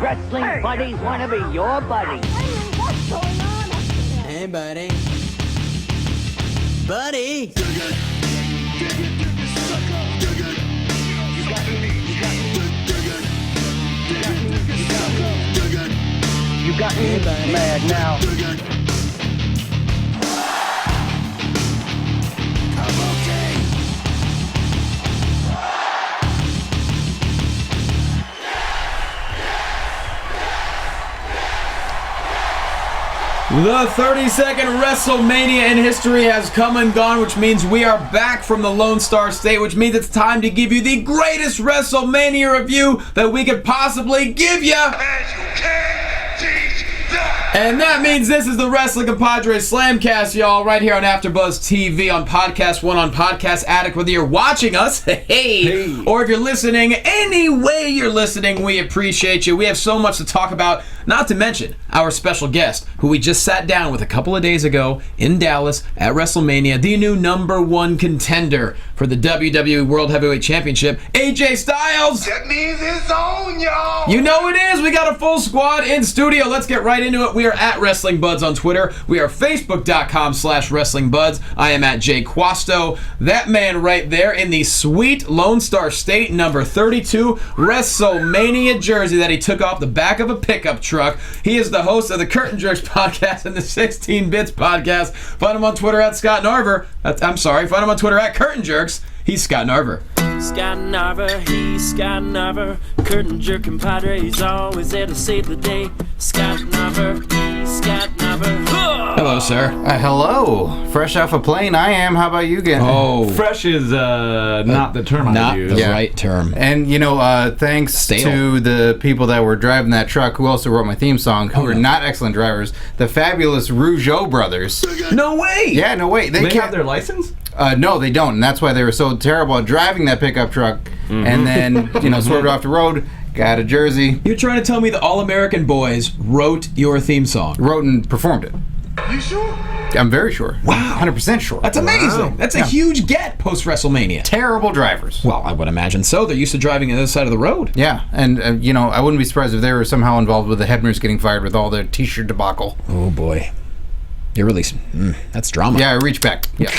wrestling buddies want to be your buddy. What's going on? Hey, buddy. Buddy! You got me mad now. The 32nd WrestleMania in history has come and gone, which means we are back from the Lone Star State, which means it's time to give you the greatest WrestleMania review that we could possibly give you. And that means this is the Wrestling Compadres Slamcast, y'all, right here on AfterBuzz TV, on Podcast One, on Podcast Addict, whether you're watching us, hey, or if you're listening, any way you're listening, we appreciate you. We have so much to talk about, not to mention our special guest, who we just sat down with a couple of days ago in Dallas at WrestleMania, the new #1 contender for the WWE World Heavyweight Championship, AJ Styles. That means it's on, y'all. You know it is. We got a full squad in studio. Let's get right into it. We are at Wrestling Buds on Twitter. We are Facebook.com/Wrestling Buds. I am at Jay Quasto. That man right there in the sweet Lone Star State number 32 WrestleMania jersey that he took off the back of a pickup truck. He is the host of the Curtain Jerks podcast and the 16 Bits podcast. Find him on Twitter at Scott Narver. Find him on Twitter at Curtain Jerks. He's Scott Narver. Scott Narver, he's Scott Narver. Curtain jerk compadre, he's always there to save the day. Scott Narver, he's Scott Narver. Hello, sir. Hello. Fresh off a plane, I am. How about you getting? Oh, Fresh is not the term I not use. the right term. And, thanks Stale. to the people that were driving that truck who also wrote my theme song, who are not excellent drivers, the fabulous Rougeau brothers. No way. Yeah, no, wait. They can't have their license? No, they don't, and that's why they were so terrible at driving that pickup truck, and then, swerved off the road, got a jersey, You're trying to tell me the All-American Boys wrote your theme song? wrote and performed it. You sure? I'm very sure. Wow. 100% sure. That's amazing. That's a huge get post-WrestleMania. Terrible drivers. Well, I would imagine so. They're used to driving on the other side of the road. Yeah, and, I wouldn't be surprised if they were somehow involved with the Hebners getting fired with all their T-shirt debacle. Oh, boy. You're really... that's drama. Yeah, I reach back. Yeah.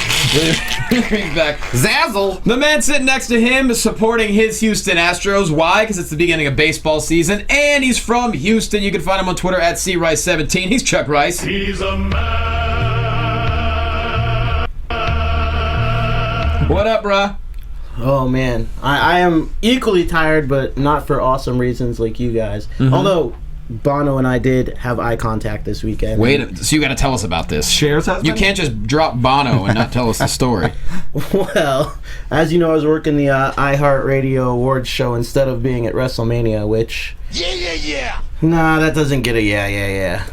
Back. Zazzle! The man sitting next to him is supporting his Houston Astros. Why? Because it's the beginning of baseball season, and he's from Houston. You can find him on Twitter at CRice17. He's Chuck Rice. He's a man. What up, bruh? Oh man, I am equally tired, but not for awesome reasons like you guys. Although Bono and I did have eye contact this weekend. Wait, so you got to tell us about this. Cher's husband? You can't just drop Bono and not tell us the story. Well, as you know, I was working the iHeartRadio Awards show instead of being at WrestleMania, which... Yeah. Nah, that doesn't get a yeah. Yeah,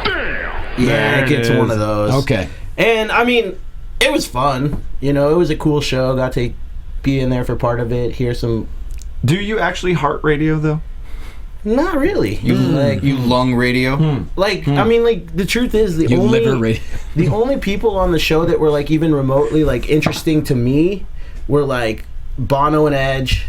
There it gets it is. one of those. Okay. And, I mean, it was fun. It was a cool show. Got to be in there for part of it, hear some... Do you actually heart radio, though? Not really. You lung radio. I mean, the truth is, the You only liver radio. the only people on the show that were even remotely interesting to me were Bono and Edge,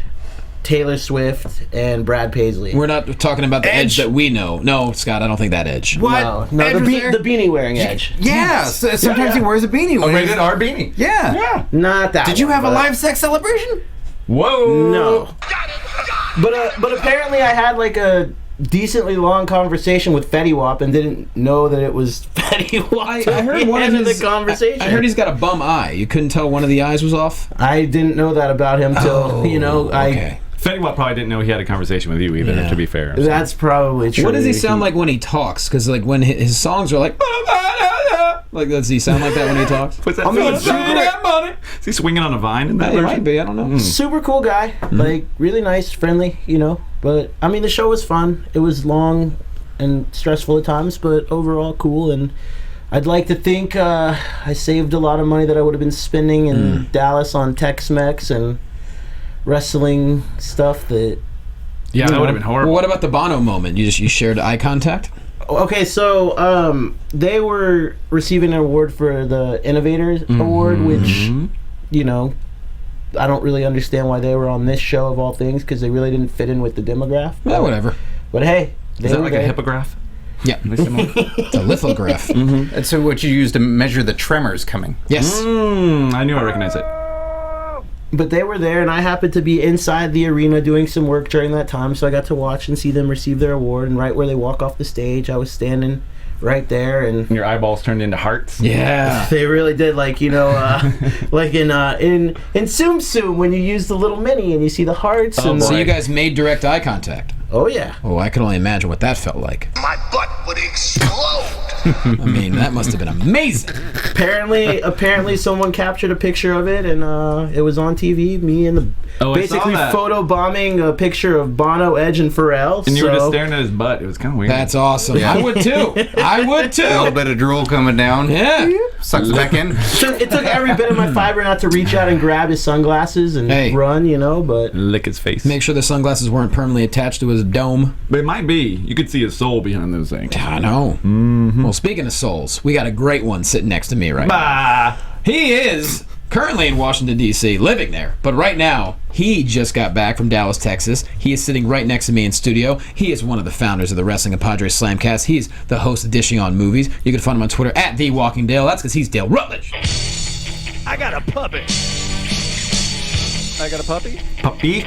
Taylor Swift, and Brad Paisley. We're not talking about the Edge that we know. No, Scott, I don't think that Edge. What? No, Edge the was there? beanie wearing Edge. Yeah, sometimes he wears a beanie. A rated R beanie. Yeah. Not that. Did you one, have a but- live sex celebration? Whoa. No. But apparently I had a decently long conversation with Fetty Wap and didn't know that it was Fetty Wap. I heard one of his the conversation. I heard he's got a bum eye. You couldn't tell one of the eyes was off? I didn't know that about him till Okay. Fetty Wap probably didn't know he had a conversation with you either, Yeah. to be fair. So. That's probably true. What does he sound like when he talks? Because when his songs are does he sound like that when he talks? What's that? money. Is he swinging on a vine in that He version? might be. I don't know. Super cool guy, really nice, friendly, But I mean, the show was fun. It was long and stressful at times, but overall cool. And I'd like to think I saved a lot of money that I would have been spending in Dallas on Tex-Mex and wrestling stuff. That Yeah, that would have been horrible. Well, what about the Bono moment? You shared eye contact? Okay, so they were receiving an award for the Innovators Award, which, I don't really understand why they were on this show of all things, because they really didn't fit in with the demographic. Yeah, whatever. But hey, Is that like a hippograph? Yeah. It's a lithograph. That's what you use to measure the tremors coming. Yes. I knew I recognized it. But they were there, and I happened to be inside the arena doing some work during that time, so I got to watch and see them receive their award. And right where they walk off the stage, I was standing right there, and Your eyeballs turned into hearts. Yeah. they really did, like, you know, like in Tsum Tsum when you use the little mini and you see the hearts. And So you guys made direct eye contact. oh yeah, Oh, I can only imagine what that felt like. My butt would explode. I mean, that must have been amazing. apparently someone captured a picture of it, and it was on TV. Me and the I saw basically that. photo bombing a picture of Bono, Edge, and Pharrell. And you were just so- staring at his butt. It was kind of weird. That's awesome. Yeah. I would too. I would A little too. bit of drool coming down. Yeah. Sucks it back in. It took every bit of my fiber not to reach out and grab his sunglasses and Hey. run, you know. But Lick his face. Make sure the sunglasses weren't permanently attached to his dome. But it might be. You could see his soul behind those things. I know. Well, speaking of souls, we got a great one sitting next to me right now. Bah! He is currently in Washington, D.C., living there. But right now, he just got back from Dallas, Texas. He is sitting right next to me in studio. He is one of the founders of the Wrestling Compadres Slamcast. He's the host of Dishing on Movies. You can find him on Twitter at TheWalkingDale. That's because he's Dale Rutledge. I got a puppy. I got a puppy? Puppy?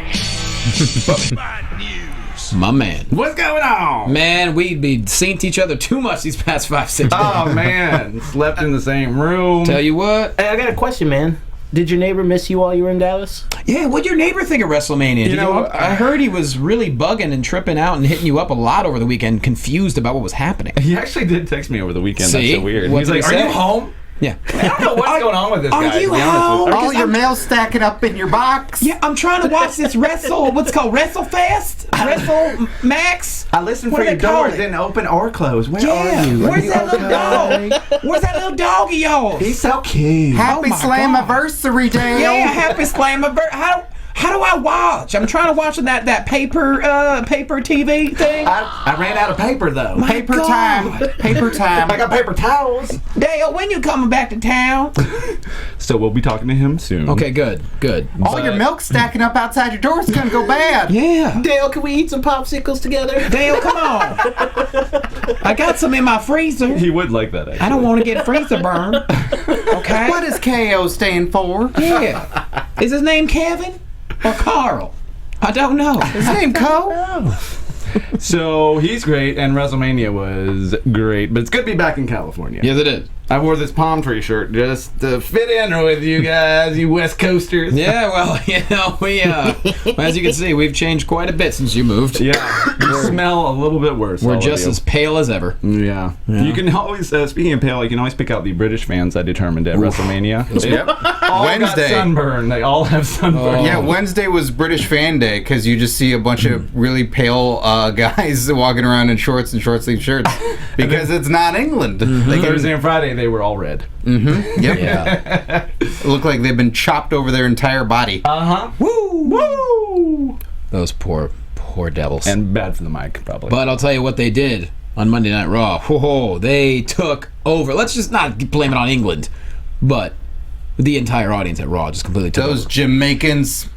My man. What's going on? Man, we'd be seeing each other too much these past 5-6 days. Oh, man. Slept in the same room. Tell you what. hey, I got a question, man. Did your neighbor miss you while you were in Dallas? Yeah, what'd your neighbor think of WrestleMania? You know, I heard he was really bugging and tripping out and hitting you up a lot over the weekend, confused about what was happening. He actually did text me over the weekend. See? That's so weird. What He's did like, he "Are say?" you home?" Yeah. I don't know what's going on with this guy. you to be honest with home? you. All your mail stacking up in your box. Yeah, I'm trying to watch this what's called WrestleFest? Wrestle Max? I listened What for do your they call door. it? It didn't open or close. Where Yeah. are you? Where's that little dog? Where's that little dog of yours? He's so cute. Happy Oh my God. Slammiversary, Dale. Yeah, happy Slammiversary. How do I watch? I'm trying to watch that paper TV thing. I ran out of paper, though. My Paper God. time. Paper time. I got paper towels. Dale, when you coming back to town? So we'll be talking to him soon. Okay, good. All your milk stacking up outside your door is gonna go bad. Yeah. Dale, can we eat some popsicles together? Dale, come on. I got some in my freezer. He would like that, actually. I don't want to get freezer burn. Okay? What does KO stand for? Yeah. Is his name Kevin or Carl? I don't know. His name Co. So he's great, and WrestleMania was great, but it's good to be back in California. Yes, it is. I wore this palm tree shirt just to fit in with you guys, you West Coasters. Yeah, well, we, as you can see, we've changed quite a bit since you moved. Yeah. You smell a little bit worse. We're all of just you. as pale as ever. Yeah. You can always, speaking of pale, you can always pick out the British fans I determined at WrestleMania. Yep. All Wednesday. got sunburn. They all have sunburn. Yeah, Wednesday was British Fan Day because you just see a bunch of really pale guys walking around in shorts and short sleeve shirts because it's not England. They can- Thursday and Friday, they were all red. Yep. Yeah. It looked like they've been chopped over their entire body. Uh-huh. Woo! Woo! Those poor devils. And bad for the mic, probably. But I'll tell you what they did on Monday Night Raw. Whoa, they took over. Let's just not blame it on England, but the entire audience at Raw just completely took Those over. Jamaicans.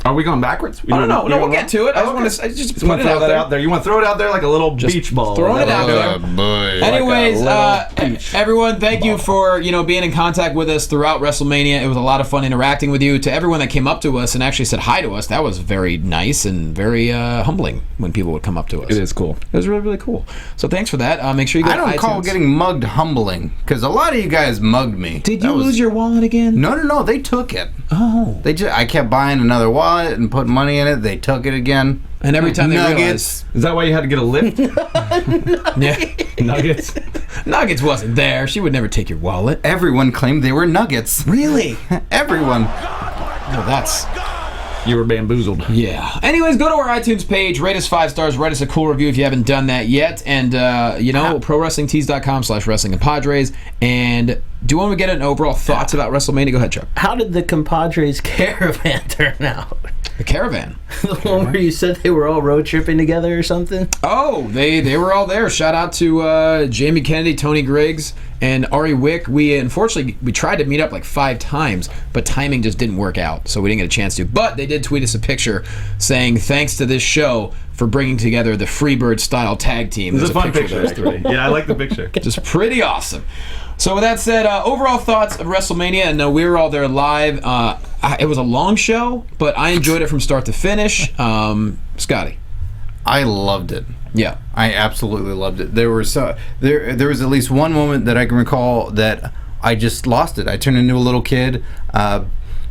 Are we going backwards? I don't know. No, we'll get to it. I just want to want to throw that out there. You want to throw it out there like a little beach ball. throwing it out there. Oh, boy. Anyways, Like a little peach everyone, thank you for being in contact with us throughout WrestleMania. It was a lot of fun interacting with you. To everyone that came up to us and actually said hi to us, that was very nice and very humbling when people would come up to us. It is cool. It was really, really cool. So thanks for that. Make sure you go I to don't iTunes. call getting mugged humbling because a lot of you guys mugged me. Did you lose your wallet again? No. They took it. Oh. I kept buying another wallet and putting money in it. They took it again. And every time they Nuggets. Is that why you had to get a lift? Nuggets. Nuggets wasn't there. She would never take your wallet. Everyone claimed they were nuggets. Really? Everyone. No, that's... You were bamboozled. Yeah. Anyways, go to our iTunes page, rate us 5 stars, write us a cool review if you haven't done that yet, and, ProWrestlingTees.com/WrestlingCompadres. And do you want to get an overall thoughts about WrestleMania? Go ahead, Chuck. How did the Compadres caravan turn out? The caravan. The one where you said they were all road tripping together or something? Oh, they were all there. Shout out to Jamie Kennedy, Tony Griggs, and Ari Wick. Unfortunately, we tried to meet up like 5 times, but timing just didn't work out, so we didn't get a chance to. But they did tweet us a picture saying, thanks to this show, for bringing together the Freebird style tag team. It's There's a fun picture of picture. those three. Yeah, I like the picture. Just pretty awesome. So with that said, overall thoughts of WrestleMania, and we were all there live. It was a long show, but I enjoyed it from start to finish. Scotty. I loved it. Yeah. I absolutely loved it. There was there was at least one moment that I can recall that I just lost it. I turned into a little kid.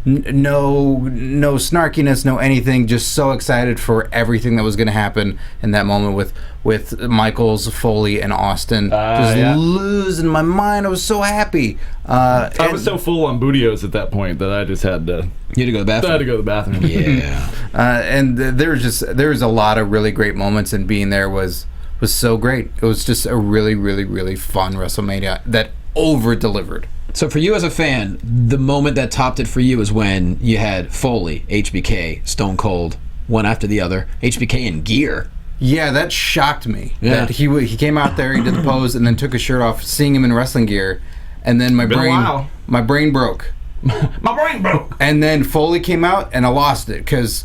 No snarkiness, no anything. Just so excited for everything that was going to happen in that moment with Michaels, Foley, and Austin. Losing my mind. I was so happy. I was so full on Bootios at that point that I just had to. You had to go to the bathroom? I had to go to the bathroom. Yeah. And there was a lot of really great moments, and being there was so great. It was just a really, really, really fun WrestleMania that over-delivered. So for you as a fan, the moment that topped it for you is when you had Foley, HBK, Stone Cold, one after the other, HBK in gear. Yeah, that shocked me. Yeah. That he came out there, he did the pose, and then took his shirt off, seeing him in wrestling gear, and then my brain broke. My brain broke. And then Foley came out, and I lost it because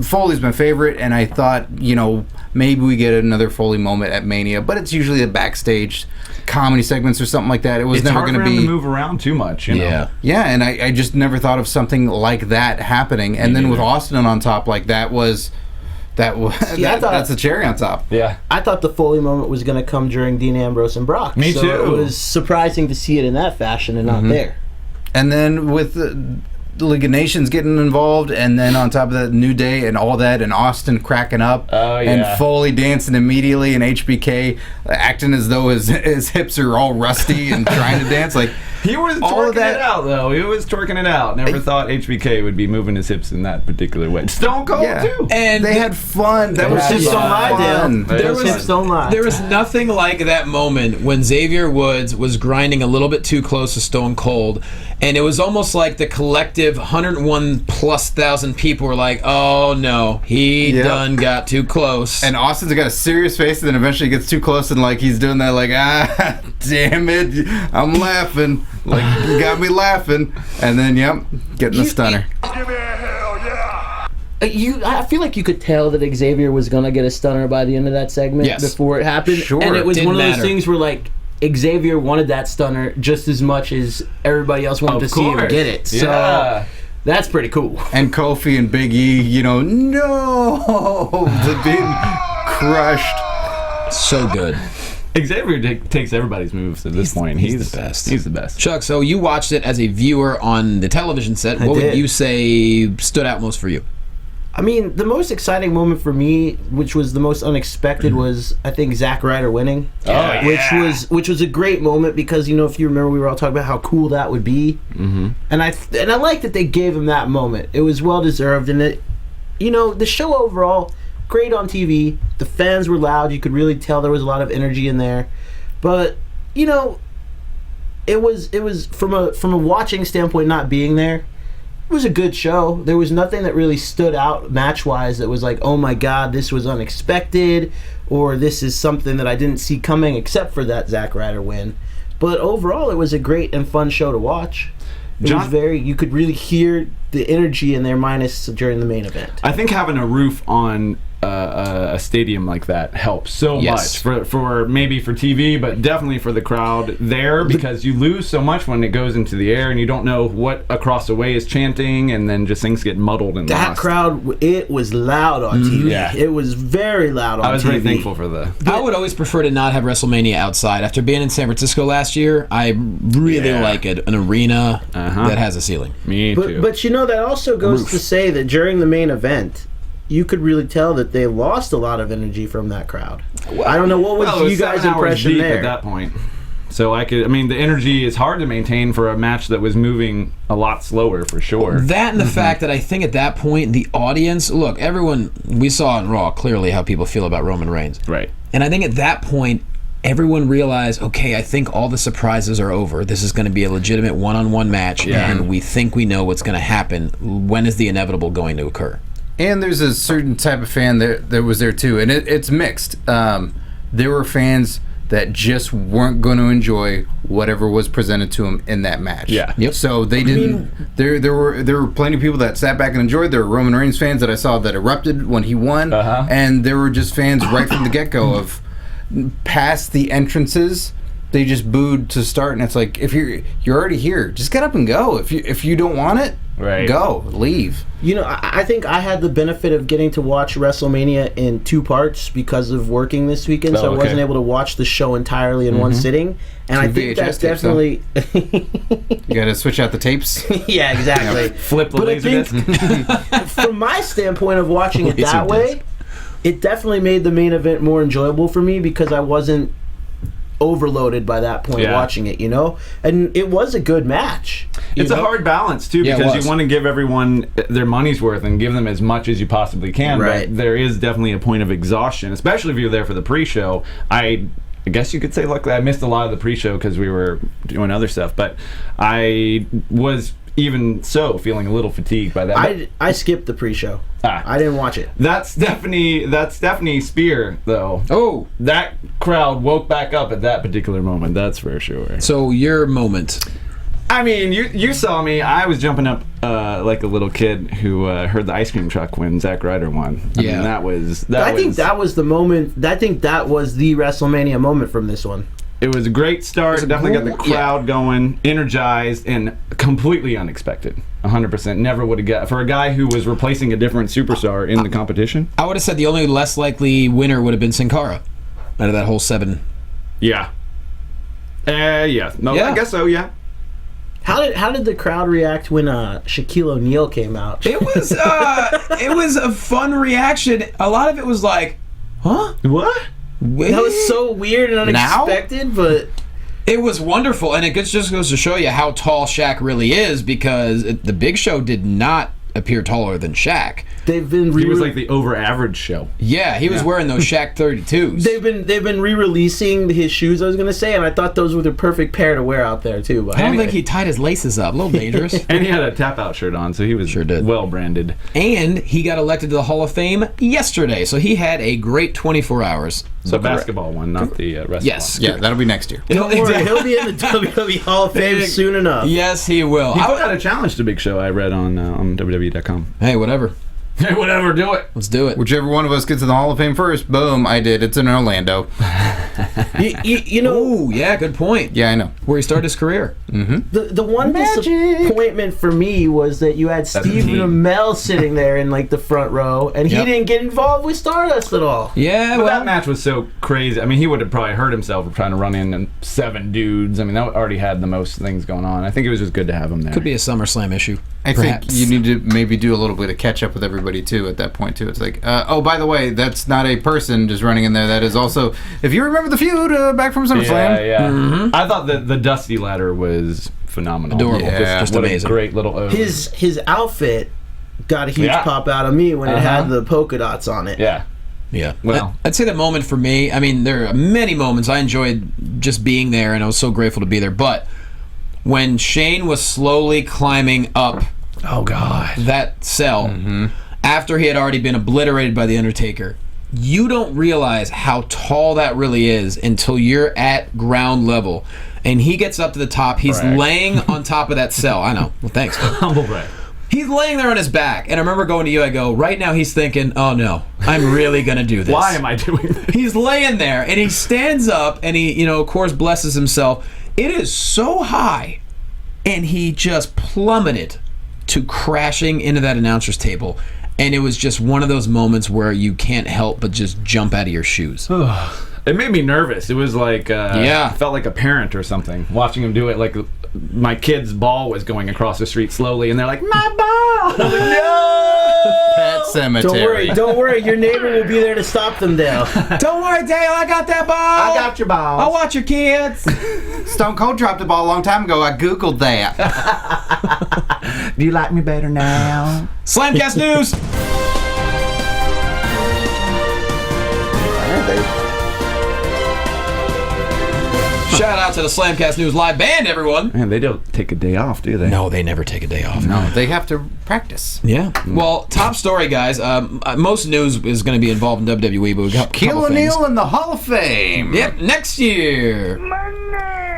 Foley's my favorite, and I thought, maybe we get another Foley moment at Mania, but it's usually the backstage comedy segments or something like that. It was never going to be. It's hard for him to move around too much. Yeah. Yeah, and I just never thought of something like that happening. And then with Austin on top, like that's the cherry on top. Yeah. I thought the Foley moment was going to come during Dean Ambrose and Brock. Me so too. It was surprising to see it in that fashion and not there. And then with the League of Nations getting involved, and then on top of that, New Day and all that, and Austin cracking up, and Foley dancing immediately, and HBK acting as though his hips are all rusty and trying to dance. Like, he was all twerking of that, it out, though. He was twerking it out. Never thought HBK would be moving his hips in that particular way. Stone Cold, too. And they had fun. That was hips just don't lie, fun. Dale. Hips don't lie. There was nothing like that moment when Xavier Woods was grinding a little bit too close to Stone Cold, and it was almost like the collective 101,000+ people were like, oh no, he done got too close. And Austin's got a serious face, and then eventually gets too close, and like he's doing that, like, damn it, I'm laughing. Like, you got me laughing. And then, getting the stunner. Give me a hell yeah. I feel like you could tell that Xavier was gonna get a stunner by the end of that segment before it happened. Sure. And it was Didn't one of those matter. things where like Xavier wanted that stunner just as much as everybody else wanted to see him get it. So that's pretty cool. And Kofi and Big E, no, being crushed. So good. Xavier takes everybody's moves at this point. He's the best. He's the best. Chuck, so you watched it as a viewer on the television set. What would did. you say stood out most for you? I mean, the most exciting moment for me, which was the most unexpected, was I think Zack Ryder winning. Which was a great moment because if you remember, we were all talking about how cool that would be. Mm-hmm. And I like that they gave him that moment. It was well deserved, and the show overall, great on TV. The fans were loud. You could really tell there was a lot of energy in there. But it was from a watching standpoint, not being there. It was a good show. There was nothing that really stood out match-wise that was like, oh my god, this was unexpected, or this is something that I didn't see coming, except for that Zack Ryder win. But overall, it was a great and fun show to watch. It was you could really hear the energy in their minus during the main event. I think having a roof on a stadium like that helps so much for maybe for TV, but definitely for the crowd there, because you lose so much when it goes into the air and you don't know what across the way is chanting, and then just things get muddled and that lost. crowd, it was loud on TV. Yeah. It was very loud on TV. I was very thankful for that. I would always prefer to not have WrestleMania outside. After being in San Francisco last year, I really like an arena that has a ceiling. Me too. But that also goes to say that during the main event, you could really tell that they lost a lot of energy from that crowd. I don't know, what was you guys' impression there? At that point. So the energy is hard to maintain for a match that was moving a lot slower, for sure. That and the fact that I think at that point, the audience, look, everyone, we saw on Raw clearly how people feel about Roman Reigns. Right. And I think at that point, everyone realized, okay, I think all the surprises are over. This is going to be a legitimate one-on-one match, and we think we know what's going to happen. When is the inevitable going to occur? And there's a certain type of fan that was there too, and it's mixed. There were fans that just weren't going to enjoy whatever was presented to them in that match. Yeah. Yep. So they didn't. There were plenty of people that sat back and enjoyed. There were Roman Reigns fans that I saw that erupted when he won, and there were just fans right from the get-go of past the entrances. They just booed to start, and it's like, if you're already here, just get up and go. If you don't want it, go, leave. You know, I think I had the benefit of getting to watch WrestleMania in 2 parts because of working this weekend, so I wasn't able to watch the show entirely in one sitting. And I think that's definitely you got to switch out the tapes. Yeah, exactly. Flip the Laserdisc. From my standpoint of watching it that way, it definitely made the main event more enjoyable for me because I wasn't overloaded by that point watching it, you know? And it was a good match. It's a hard balance, too, because you want to give everyone their money's worth and give them as much as you possibly can, but there is definitely a point of exhaustion, especially if you're there for the pre-show. I guess you could say, luckily, I missed a lot of the pre-show because we were doing other stuff, but I was even so feeling a little fatigued by that. I skipped the pre-show. I didn't watch it. That's Stephanie Spear, though. Oh, that crowd woke back up at that particular moment. That's for sure. So your moment. I mean, you saw me. I was jumping up like a little kid who heard the ice cream truck when Zack Ryder won. I mean, I think that was the moment. I think that was the WrestleMania moment from this one. It was a great start. Definitely got the crowd going, energized, and completely unexpected. 100%. Never would have got for a guy who was replacing a different superstar in the competition. I would have said the only less likely winner would have been Sin Cara out of that whole 7. Yeah. Yeah. No, I guess so. Yeah. How did the crowd react when Shaquille O'Neal came out? It was a fun reaction. A lot of it was like, huh? What? That was so weird and unexpected, but it was wonderful, and it just goes to show you how tall Shaq really is, because the Big Show did not appear taller than Shaq. He was like the over-average show. Yeah, he was wearing those Shaq 32s. They've been re-releasing his shoes, I was going to say, and I thought those were the perfect pair to wear out there, too. But I don't think he tied his laces up. A little dangerous. And he had a tap-out shirt on, so he was well-branded. And he got elected to the Hall of Fame yesterday, so he had a great 24 hours. So basketball one, not the wrestling one. Yeah, that'll be next year. Don't worry, he'll be in the WWE Hall of Fame soon enough. Yes, he will. He put out a challenge to Big Show, I read on WWE.com. Hey, whatever. Hey, whatever, do it. Let's do it. Whichever one of us gets to the Hall of Fame first, boom, I did. It's in Orlando. You know... Ooh, yeah, good point. Yeah, I know. Where he started his career. Mm-hmm. The one disappointment for me was that you had Stephen Amell sitting there in like the front row, and he didn't get involved with Stardust at all. Yeah, but that match was so crazy. I mean, he would have probably hurt himself trying to run in and 7 dudes. I mean, that already had the most things going on. I think it was just good to have him there. Could be a SummerSlam issue. I think you need to maybe do a little bit of catch up with everybody too at that point too. It's like, oh, by the way, that's not a person just running in there. That is also, if you remember the feud back from SummerSlam. Yeah. Mm-hmm. I thought that the Dusty ladder was phenomenal. Adorable. Just what amazing. A great little ode. His outfit got a huge pop out of me when it had the polka dots on it. Yeah. Yeah. Well, I'd say the moment for me, I mean, there are many moments I enjoyed just being there, and I was so grateful to be there, but when Shane was slowly climbing up that cell after he had already been obliterated by The Undertaker, you don't realize how tall that really is until you're at ground level. And he gets up to the top. He's laying on top of that cell. I know. Well, thanks. Humble brag. He's laying there on his back. And I remember going to you, I go, right now he's thinking, oh no, I'm really going to do this. Why am I doing this? He's laying there, and he stands up, and he, of course, blesses himself. It is so high, and he just plummeted to crashing into that announcer's table. And it was just one of those moments where you can't help but just jump out of your shoes. It made me nervous. It was like, I felt like a parent or something, watching him do it. Like my kid's ball was going across the street slowly, and they're like, my ball! And I'm like, no! Pet Cemetery. Don't worry. Your neighbor will be there to stop them, Dale. Don't worry, Dale. I got that ball. I got your ball. I'll watch your kids. Stone Cold dropped the ball a long time ago. I Googled that. Do you like me better now? Slamcast News. Shout out to the Slamcast News Live Band, everyone. Man, they don't take a day off, do they? No, they never take a day off. No, they have to practice. Yeah. Well, top story, guys. Most news is going to be involved in WWE, but we've got a Shaquille couple things. O'Neal in the Hall of Fame. Yep, next year.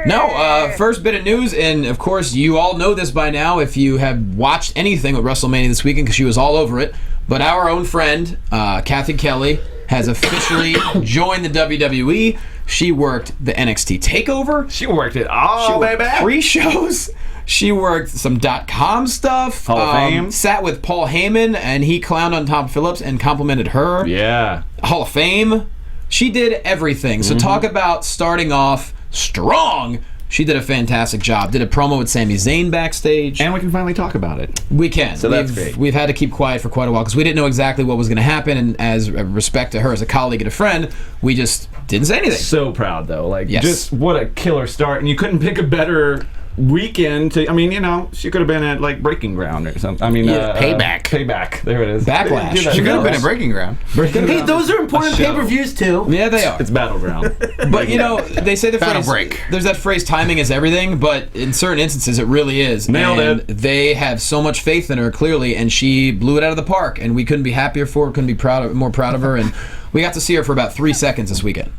No, first bit of news, and of course, you all know this by now if you have watched anything with WrestleMania this weekend because she was all over it. But our own friend, Kathy Kelly, has officially joined the WWE. She worked the NXT TakeOver. She worked it all, baby. Pre-shows. She worked some .com stuff. Hall of Fame. Sat with Paul Heyman, and he clowned on Tom Phillips and complimented her. Yeah. Hall of Fame. She did everything. So talk about starting off strong. She did a fantastic job. Did a promo with Sami Zayn backstage. And we can finally talk about it. We can. So that's great. We've had to keep quiet for quite a while because we didn't know exactly what was going to happen. And as a respect to her as a colleague and a friend, we just didn't say anything. So proud, though. Like, Yes. just what a killer start. And you couldn't pick a better weekend to, I mean, you know, she could have been at, like, Breaking Ground or something. I mean, Payback. Payback. There it is. Backlash. Do that. She could have No, been a Breaking Ground. Hey, those are important show. pay-per-views too. Yeah, they are. It's Battleground. But, you know, they say the Battle phrase... break. There's that phrase, timing is everything, but in certain instances, it really is. Nailed and it. They have so much faith in her, clearly, and she blew it out of the park, and we couldn't be happier for her, couldn't be more proud of her, and we got to see her for about 3 seconds this weekend.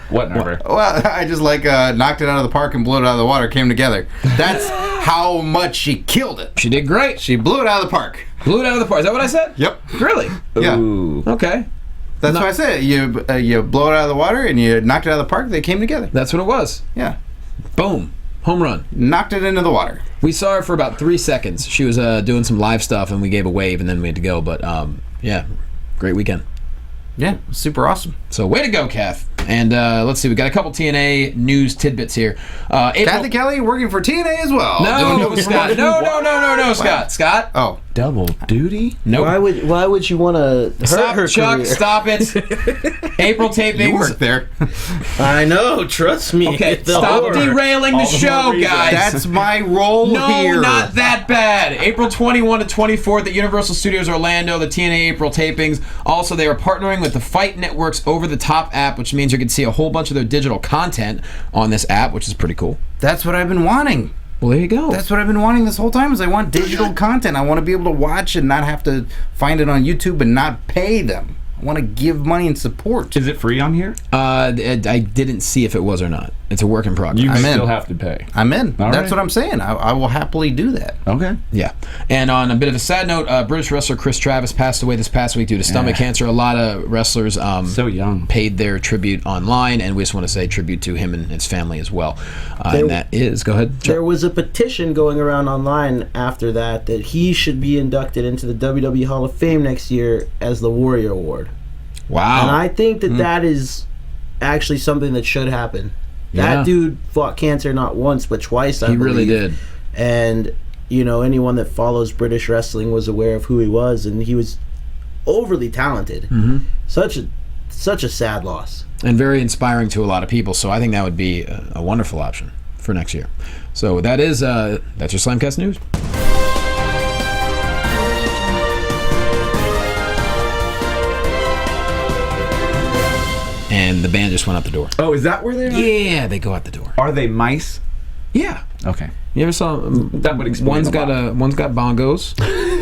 Whatever. Well, I just knocked it out of the park and blew it out of the water, came together. That's how much she killed it. She did great. She blew it out of the park. Blew it out of the park. Is that what I said? Yep. Really? Yeah. Ooh. Okay. That's what I said. You blow it out of the water and you knocked it out of the park, they came together. That's what it was. Yeah. Boom. Home run. Knocked it into the water. We saw her for about 3 seconds. She was doing some live stuff, and we gave a wave, and then we had to go. But, yeah, great weekend. Yeah, super awesome. So, way to go, Kath. And let's see, we got a couple TNA news tidbits here. Kathy Kelly working for TNA as well. No, Scott. No, Scott. Scott? Oh. Double duty? Nope. Why would you want to hurt Stop, her Chuck. career? Stop it. April tapings. You work there. I know. Trust me. Okay, The stop horror. derailing the All the more show, reason. guys. That's my role No, here. not that bad. April 21 to 24th at Universal Studios Orlando, the TNA April tapings. Also, they are partnering with the Fight Network's over-the-top app, which means you can see a whole bunch of their digital content on this app, which is pretty cool. That's what I've been wanting. Well, there you go. That's what I've been wanting this whole time is I want digital content. I want to be able to watch and not have to find it on YouTube and not pay them. I want to give money and support. Is it free on here? I didn't see if it was or not. It's a work in progress. You I'm in. still have to pay. I'm in. All That's right. what I'm saying. I will happily do that. Okay. Yeah. And on a bit of a sad note, British wrestler Chris Travis passed away this past week due to stomach cancer. A lot of wrestlers So young. paid their tribute online, and we just want to say tribute to him and his family as well. And that is, go ahead, Chuck. There was a petition going around online after that he should be inducted into the WWE Hall of Fame next year as the Warrior Award. Wow. And I think that is actually something that should happen. Yeah. That dude fought cancer not once but twice, I He believe. really did. And, you know, anyone that follows British wrestling was aware of who he was, and he was overly talented. Mm-hmm. Such a sad loss. And very inspiring to a lot of people, so I think that would be a wonderful option for next year. So that is, that's your Slamcast news. And the band just went out the door. Oh, is that where they are? Yeah, they go out the door. Are they mice? Yeah. Okay. You ever saw That would explain one's a got lot. one's got bongos.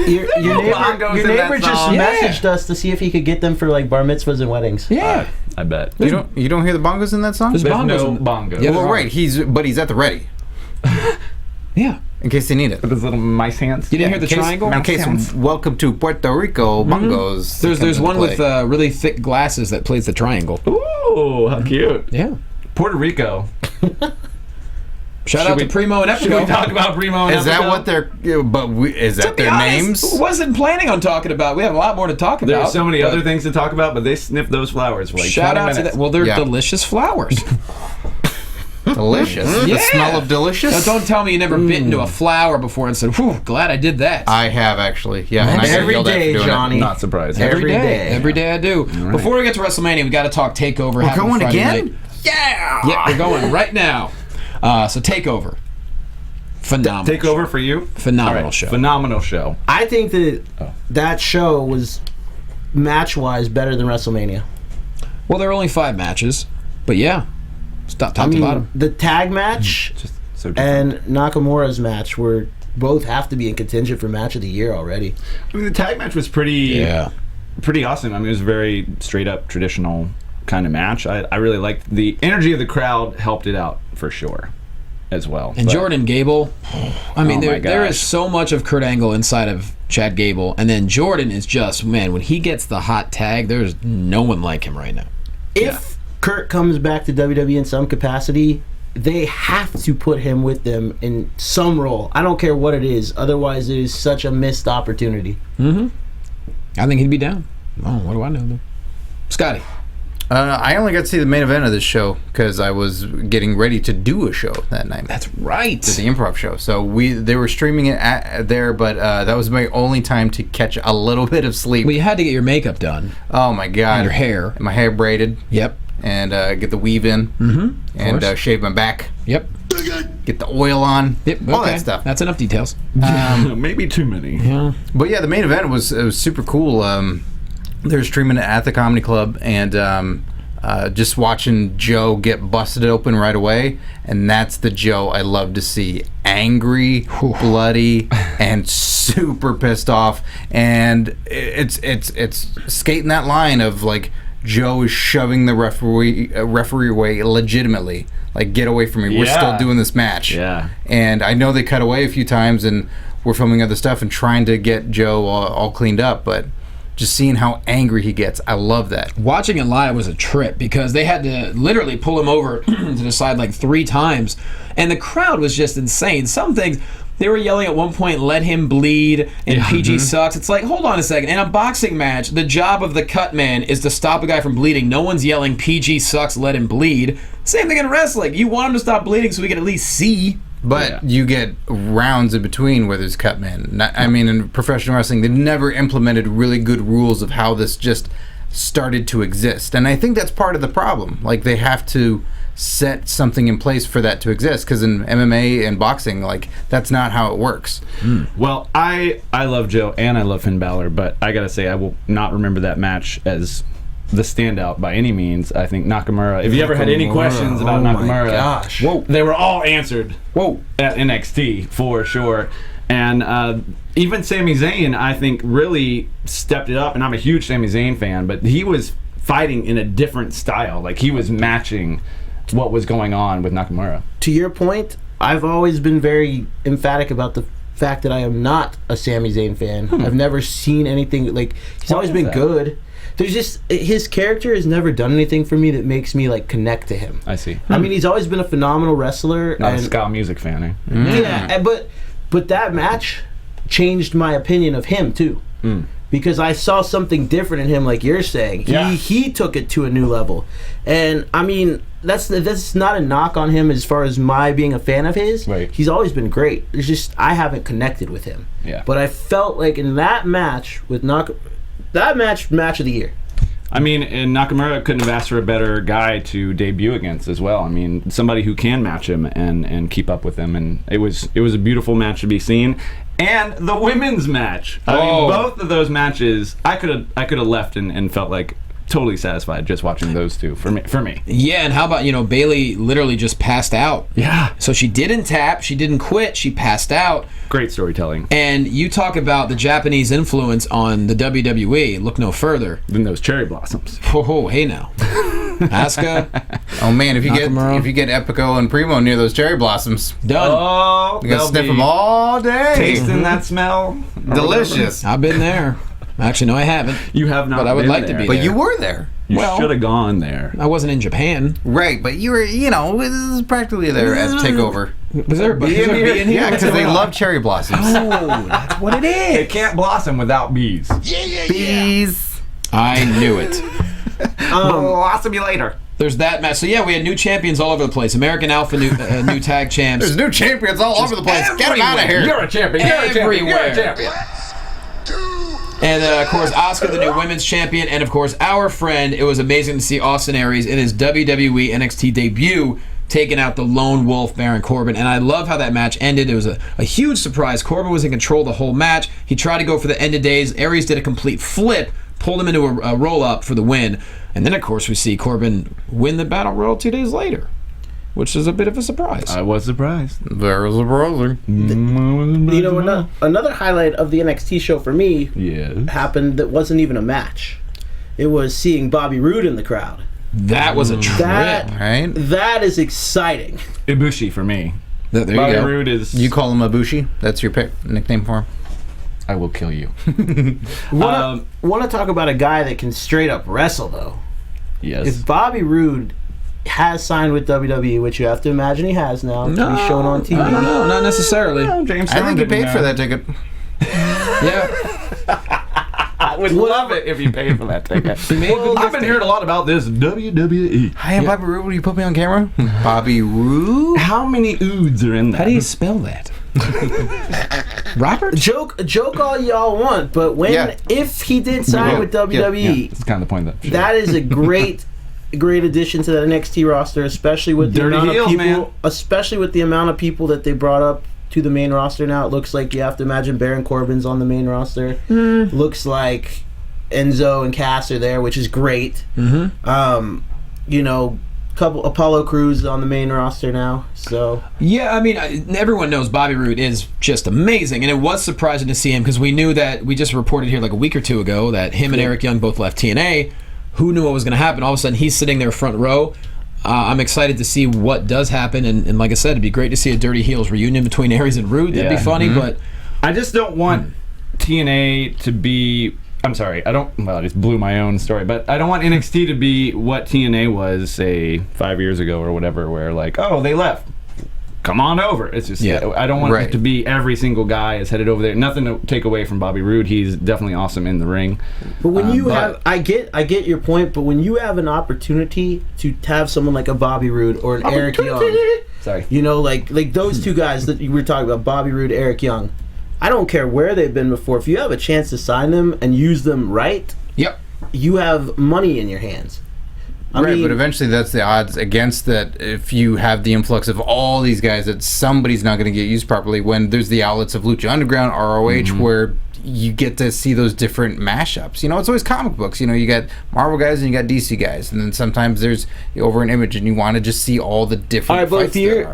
Your bongos in that neighbor just song. messaged us to see if he could get them for like bar mitzvahs and weddings. Yeah. I bet. You don't hear the bongos in that song? There's There's bongos no in- bongos. Yeah, Well, there are. right. He's at the ready Yeah. in case they need it. With his little mice hands. You didn't hear the In case- triangle? In case welcome to Puerto Rico bongos. There's one with really thick glasses that plays the triangle. Ooh, how cute. Yeah. Puerto Rico. Shout Should out we- to Primo and Should we Epico. talk about Primo and Is that Epico? what they're? Is To that be their honest, names? wasn't planning on talking about. We have a lot more to talk about. There's so many but other things to talk about, but they sniffed those flowers for like Shout 20 out minutes. to that. Well, they're Yeah. delicious flowers. Delicious. Yeah. The smell of delicious. Now, don't tell me you never bit into a flower before and said, "Whew, glad I did that." I have actually. Yeah. And I got Every yelled at for day, doing it. Johnny. Not surprised. Every day. Every day I do. Before we get to WrestleMania, we got to talk Takeover. We're happened going Friday again? night. Yeah. Yeah, we're going right now. So Takeover, phenomenal. Take over for you. Phenomenal All right, show. Phenomenal show. I think that that show was match-wise better than WrestleMania. Well, there were only 5 matches, but yeah, Top to bottom. The tag match Just so different. and Nakamura's match were both have to be in contention for match of the year already. I mean, the tag match was pretty awesome. I mean, it was a very straight up traditional kind of match. I really liked the energy of the crowd, helped it out for sure as well. And Jordan Gable, I mean, my there gosh. is so much of Kurt Angle inside of Chad Gable, and then Jordan is just, man, when he gets the hot tag, there's no one like him right now. If Kurt comes back to WWE in some capacity, they have to put him with them in some role. I don't care what it is. Otherwise, it is such a missed opportunity. I think he'd be down. Oh, what do I know, though? Scotty. I only got to see the main event of this show because I was getting ready to do a show that night. That's right. The improv show. So they were streaming it there, but that was my only time to catch a little bit of sleep. Well, you had to get your makeup done. Oh my god! And your hair. And my hair braided. Yep. And get the weave in. And shave my back. Yep. Get the oil on. Yep. All okay. that stuff. That's enough details. Maybe too many. Yeah. But yeah, the main event was super cool. They were streaming it at the comedy club, and just watching Joe get busted open right away, and that's the Joe I love to see. Angry, bloody, and super pissed off. And it's skating that line of like Joe is shoving the referee away legitimately. Like, get away from me. We're still doing this match. Yeah. And I know they cut away a few times, and we're filming other stuff and trying to get Joe all cleaned up, but just seeing how angry he gets, I love that. Watching it live was a trip because they had to literally pull him over to the side like 3 times, and the crowd was just insane. Some things, they were yelling at one point, "Let him bleed," and PG sucks. It's like, hold on a second. In a boxing match, the job of the cut man is to stop a guy from bleeding. No one's yelling, "PG sucks, let him bleed." Same thing in wrestling. You want him to stop bleeding so we can at least see. But you get rounds in between where there's cut men. I mean, in professional wrestling, they've never implemented really good rules of how this just started to exist. And I think that's part of the problem. Like, they have to set something in place for that to exist, because in MMA and boxing, like, that's not how it works. Well, I love Joe and I love Finn Balor, but I gotta say I will not remember that match as the standout by any means. I think Nakamura, if you ever had any questions about Nakamura, gosh. they were all answered at NXT for sure. And even Sami Zayn, I think, really stepped it up. And I'm a huge Sami Zayn fan, but he was fighting in a different style. Like, he was matching what was going on with Nakamura. To your point, I've always been very emphatic about the fact that I am not a Sami Zayn fan. I've never seen anything, like, he's always been good. There's just, his character has never done anything for me that makes me like connect to him. I see. I mean, he's always been a phenomenal wrestler. Not a ska music fan, eh? Yeah, but that match changed my opinion of him too, because I saw something different in him, like you're saying. He took it to a new level, and I mean, that's not a knock on him as far as my being a fan of his. Right. He's always been great. It's just I haven't connected with him. Yeah. But I felt like in that match with match of the year. I mean, and Nakamura couldn't have asked for a better guy to debut against as well. I mean, somebody who can match him and keep up with him, and it was a beautiful match to be seen. And the women's match. I mean, both of those matches, I could have left and felt like totally satisfied just watching those two for me. Yeah, and how about, Bayley literally just passed out. Yeah. So she didn't tap, she didn't quit, she passed out. Great storytelling. And you talk about the Japanese influence on the WWE, look no further. Then those cherry blossoms. Oh, hey now. Asuka. Oh man, if you Nakamura. get Epico and Primo near those cherry blossoms, Done. Oh, you gotta sniff them all day. Tasting that smell. Delicious. I've been there. Actually, no, I haven't. You have not, But I would been like to there. be But there. you were there. You Well- should have gone there. I wasn't in Japan. Right, but you were, this is practically there at TakeOver. Was there a bee in here? Yeah, because they love cherry blossoms. Oh, that's what it It is. can't blossom without bees. Bees. I knew it. Blossom you later. There's that match. So yeah, we had new champions all over the place. American Alpha, new tag champs. There's new champions all over the place. Get them out of here. You're a champion. You're a champion. You're a Everywhere. champion. And of course, Asuka, the new women's champion, and of course, our friend. It was amazing to see Austin Aries in his WWE NXT debut, taking out the lone wolf Baron Corbin. And I love how that match ended. It was a huge surprise. Corbin was in control the whole match. He tried to go for the end of days. Aries did a complete flip, pulled him into a roll up for the win. And then, of course, we see Corbin win the Battle Royal 2 days later. which is a bit of a surprise. I was surprised. There's a brother. You know, another highlight of the NXT show for me happened that wasn't even a match. It was seeing Bobby Roode in the crowd. That was a trip. Right? That is exciting. Ibushi for me. There you Bobby go. Roode is. You call him Ibushi? That's your nickname for him? I will kill you. Want to talk about a guy that can straight up wrestle, though? Yes. If Bobby Roode has signed with WWE, which you have to imagine he has now, to be shown on TV. I don't know, not necessarily. James I think he paid for that ticket. Yeah. I would love it if you paid for that ticket. I've been hearing a lot about this WWE. Hi, I'm Bobby Roode. Will you put me on camera? Bobby Roode? How many oods are in that? How do you spell that? Robert? Joke all y'all want, but if he did sign with WWE, That's kind of the point of that. that is a great addition to that NXT roster, especially with the Dirty amount heels, of people, man. especially with the amount of people that they brought up to the main roster now. It looks like you have to imagine Baron Corbin's on the main roster. Looks like Enzo and Cass are there, which is great. You know, couple Apollo Crews on the main roster now. So Yeah, I mean, everyone knows Bobby Roode is just amazing, and it was surprising to see him because we knew that we just reported here like a week or two ago that him and Eric Young both left TNA. Who knew what was going to happen? All of a sudden, he's sitting there front row. I'm excited to see what does happen, and like I said, it'd be great to see a Dirty Heels reunion between Aries and Roode. That'd be funny, but I just don't want TNA to be. I'm sorry, I don't. Well, I just blew my own story, but I don't want NXT to be what TNA was, say, 5 years ago or whatever, where like, oh, they left. Come on over. It's just I don't want it to be every single guy is headed over there. Nothing to take away from Bobby Roode. He's definitely awesome in the ring. But when you have, I get your point. But when you have an opportunity to have someone like a Bobby Roode or an Eric Young, you know, like those two guys that you were talking about, Bobby Roode, Eric Young. I don't care where they've been before. If you have a chance to sign them and use them right, you have money in your hands. I mean, but eventually that's the odds against that. If you have the influx of all these guys, that somebody's not going to get used properly when there's the outlets of Lucha Underground, ROH, where you get to see those different mashups. You know, it's always comic books. You know, you got Marvel guys and you got DC guys, and then sometimes there's over an Image, and you want to just see all the different. All right,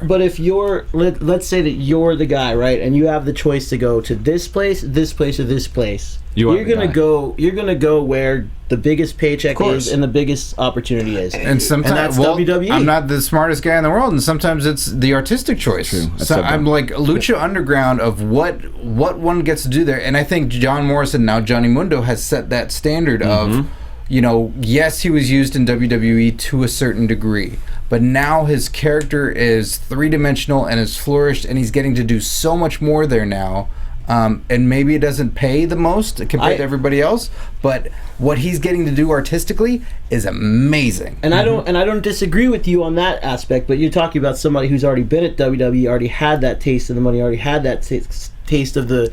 but if you're, let's say that you're the guy, right, and you have the choice to go to this place, or this place. You're gonna go where the biggest paycheck is and the biggest opportunity is. And sometimes, that's WWE. I'm not the smartest guy in the world, and sometimes it's the artistic choice. So I'm like Lucha Underground of what one gets to do there, and I think John Morrison, now Johnny Mundo, has set that standard of, you know, yes, he was used in WWE to a certain degree, but now his character is three-dimensional and has flourished, and he's getting to do so much more there now. And maybe it doesn't pay the most compared to everybody else, but what he's getting to do artistically is amazing. And I don't disagree with you on that aspect, but you're talking about somebody who's already been at WWE, already had that taste of the money, already had that taste of the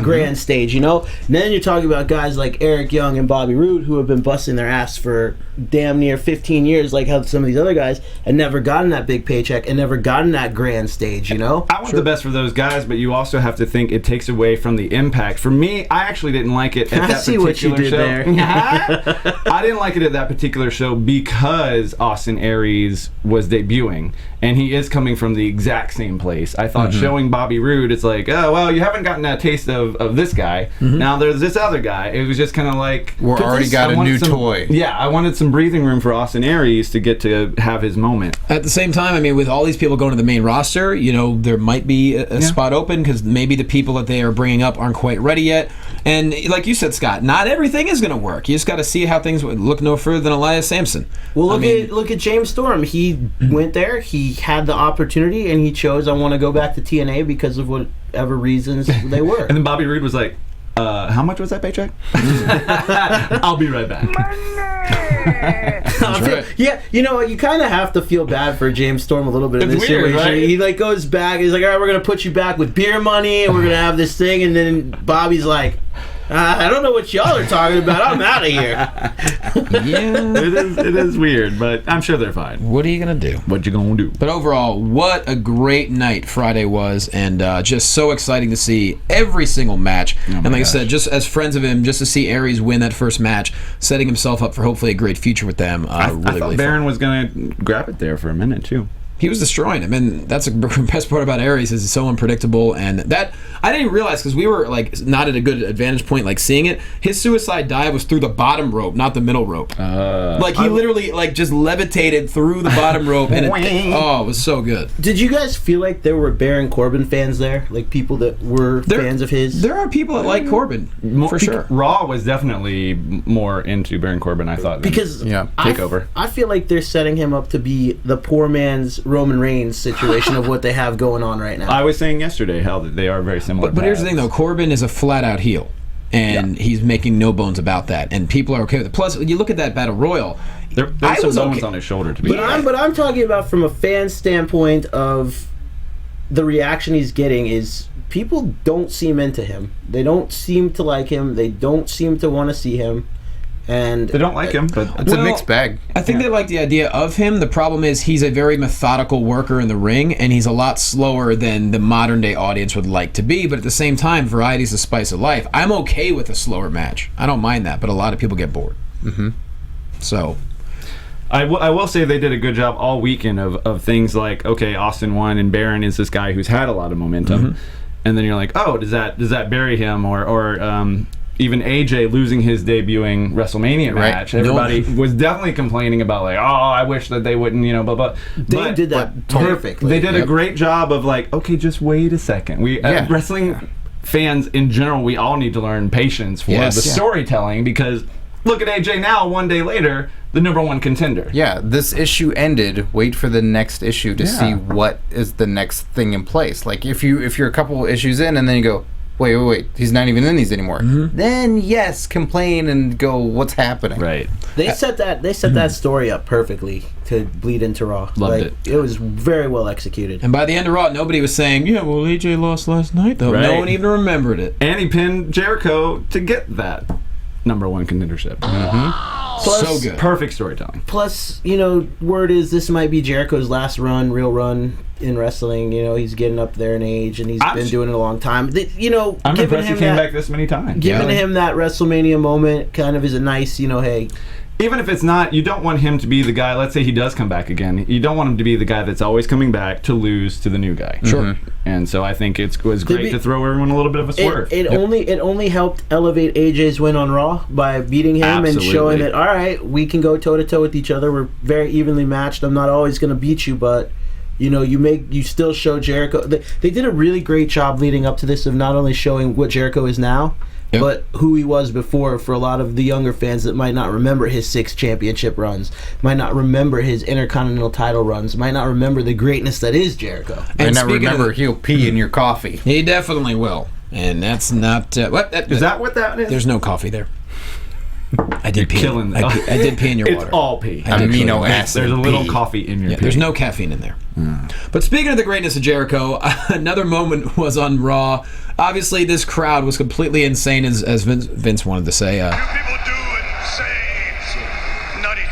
grand stage, you know? And then you're talking about guys like Eric Young and Bobby Roode who have been busting their ass for damn near 15 years, like how some of these other guys, and never gotten that big paycheck and never gotten that grand stage, you know? I want the best for those guys, but you also have to think it takes away from the impact. For me, I actually didn't like it at that see particular what you did show. there. I didn't like it at that particular show because Austin Aries was debuting, and he is coming from the exact same place. I thought showing Bobby Roode, it's like, oh, well, you haven't gotten that taste of this guy. Now there's this other guy. It was just kind of like... We're already got a new toy. Yeah, I wanted some breathing room for Austin Aries to get to have his moment. At the same time, I mean, with all these people going to the main roster, you know, there might be a spot open because maybe the people that they are bringing up aren't quite ready yet. And like you said, Scott, not everything is going to work. You just got to see how things would look no further than Elias Sampson. Well, look at James Storm. He went there. He had the opportunity, and he chose, I want to go back to TNA because of whatever reasons they were. And then Bobby Roode was like, how much was that paycheck? I'll be right back. Right. Yeah, you know, you kind of have to feel bad for James Storm a little bit in It's this weird, situation. right? He like goes back. He's like, all right, we're gonna put you back with beer money, and we're gonna have this thing. And then Bobby's like, I don't know what y'all are talking about. I'm out of here. Yeah. It is weird, but I'm sure they're fine. What are you going to do? What you gonna do? But overall, what a great night Friday was, and just so exciting to see every single match. And like I said, just as friends of him, just to see Aries win that first match, setting himself up for hopefully a great future with them. I really thought Baron was gonna grab it there for a minute too. He was destroying him, and that's the best part about Aries is he's so unpredictable. And that I didn't even realize because we were like not at a good advantage point, like seeing it. His suicide dive was through the bottom rope, not the middle rope. Like he literally like just levitated through the bottom rope, and it was so good. Did you guys feel like there were Baron Corbin fans there, like people that were fans of his? There are people that like Corbin for sure. Raw was definitely more into Baron Corbin, I thought. Because Takeover. I feel like they're setting him up to be the poor man's Roman Reigns situation of what they have going on right now. I was saying yesterday how they are very similar. But here's the thing, though. Corbin is a flat-out heel, and he's making no bones about that, and people are okay with it. Plus, when you look at that Battle Royal, there's some bones on his shoulder, to be honest. But I'm talking about from a fan standpoint of the reaction he's getting is people don't seem into him. They don't seem to like him. They don't seem to want to see him. And they don't like him, but it's a mixed bag. I think they like the idea of him. The problem is he's a very methodical worker in the ring, and he's a lot slower than the modern day audience would like to be. But at the same time, variety's the spice of life. I'm okay with a slower match. I don't mind that, but a lot of people get bored. Mm-hmm. So I will say they did a good job all weekend of things like, okay, Austin won, and Baron is this guy who's had a lot of momentum, and then you're like, oh, does that bury him or even AJ losing his debuting WrestleMania match, everybody was definitely complaining about like, oh, I wish that they wouldn't, blah blah. They did that perfectly. They did a great job of like, okay, just wait a second. Wrestling fans in general, we all need to learn patience for the storytelling because look at AJ now. One day later, the #1 contender. Yeah, this issue ended. Wait for the next issue to see what is the next thing in place. Like if you're a couple issues in and then you go, wait, he's not even in these anymore. Then yes, complain and go, what's happening? Right. They set that story up perfectly to bleed into Raw. Loved it. It was very well executed. And by the end of Raw, nobody was saying, yeah, well, AJ lost last night, though. Right. No one even remembered it. And he pinned Jericho to get that #1 contendership. Plus, so good. Perfect storytelling. Plus, word is this might be Jericho's last real run in wrestling. He's getting up there in age, and he's been doing it a long time. I'm impressed he came back this many times. Giving him that WrestleMania moment kind of is a nice, hey. Even if it's not, you don't want him to be the guy, let's say he does come back again, you don't want him to be the guy that's always coming back to lose to the new guy. Sure. And so I think it was great to throw everyone a little bit of a swerve. It only helped elevate AJ's win on Raw by beating him and showing that, all right, we can go toe-to-toe with each other. We're very evenly matched. I'm not always going to beat you, but you still show Jericho. They did a really great job leading up to this of not only showing what Jericho is now, but who he was before for a lot of the younger fans that might not remember his 6 championship runs, might not remember his Intercontinental title runs, might not remember the greatness that is Jericho. And not remember he'll pee in your coffee. He definitely will. And that's not... is that what that is? There's no coffee there. I did pee. I did pee in your water. It's all pee. Amino acid. There's a little coffee in your pee. There's no caffeine in there. But speaking of the greatness of Jericho, another moment was on Raw. Obviously, this crowd was completely insane, as Vince wanted to say. You people do and say nutty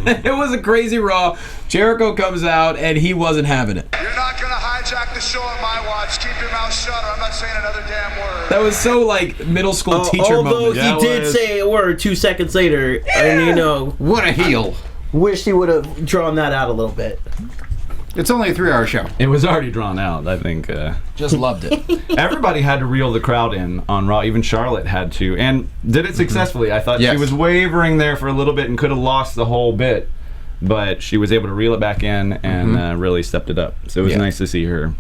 things. It was a crazy Raw. Jericho comes out, and he wasn't having it. You're not going to hijack the show on my watch. Keep your mouth shut or I'm not saying another damn word. That was so, middle school teacher although moment. Although he did say a word 2 seconds later, and what a heel. Wish he would have drawn that out a little bit. It's only a 3-hour show. It was already drawn out, I think. Just loved it. Everybody had to reel the crowd in on Raw. Even Charlotte had to, and did it successfully. I thought she was wavering there for a little bit and could have lost the whole bit, but she was able to reel it back in and really stepped it up. So it was nice to see her.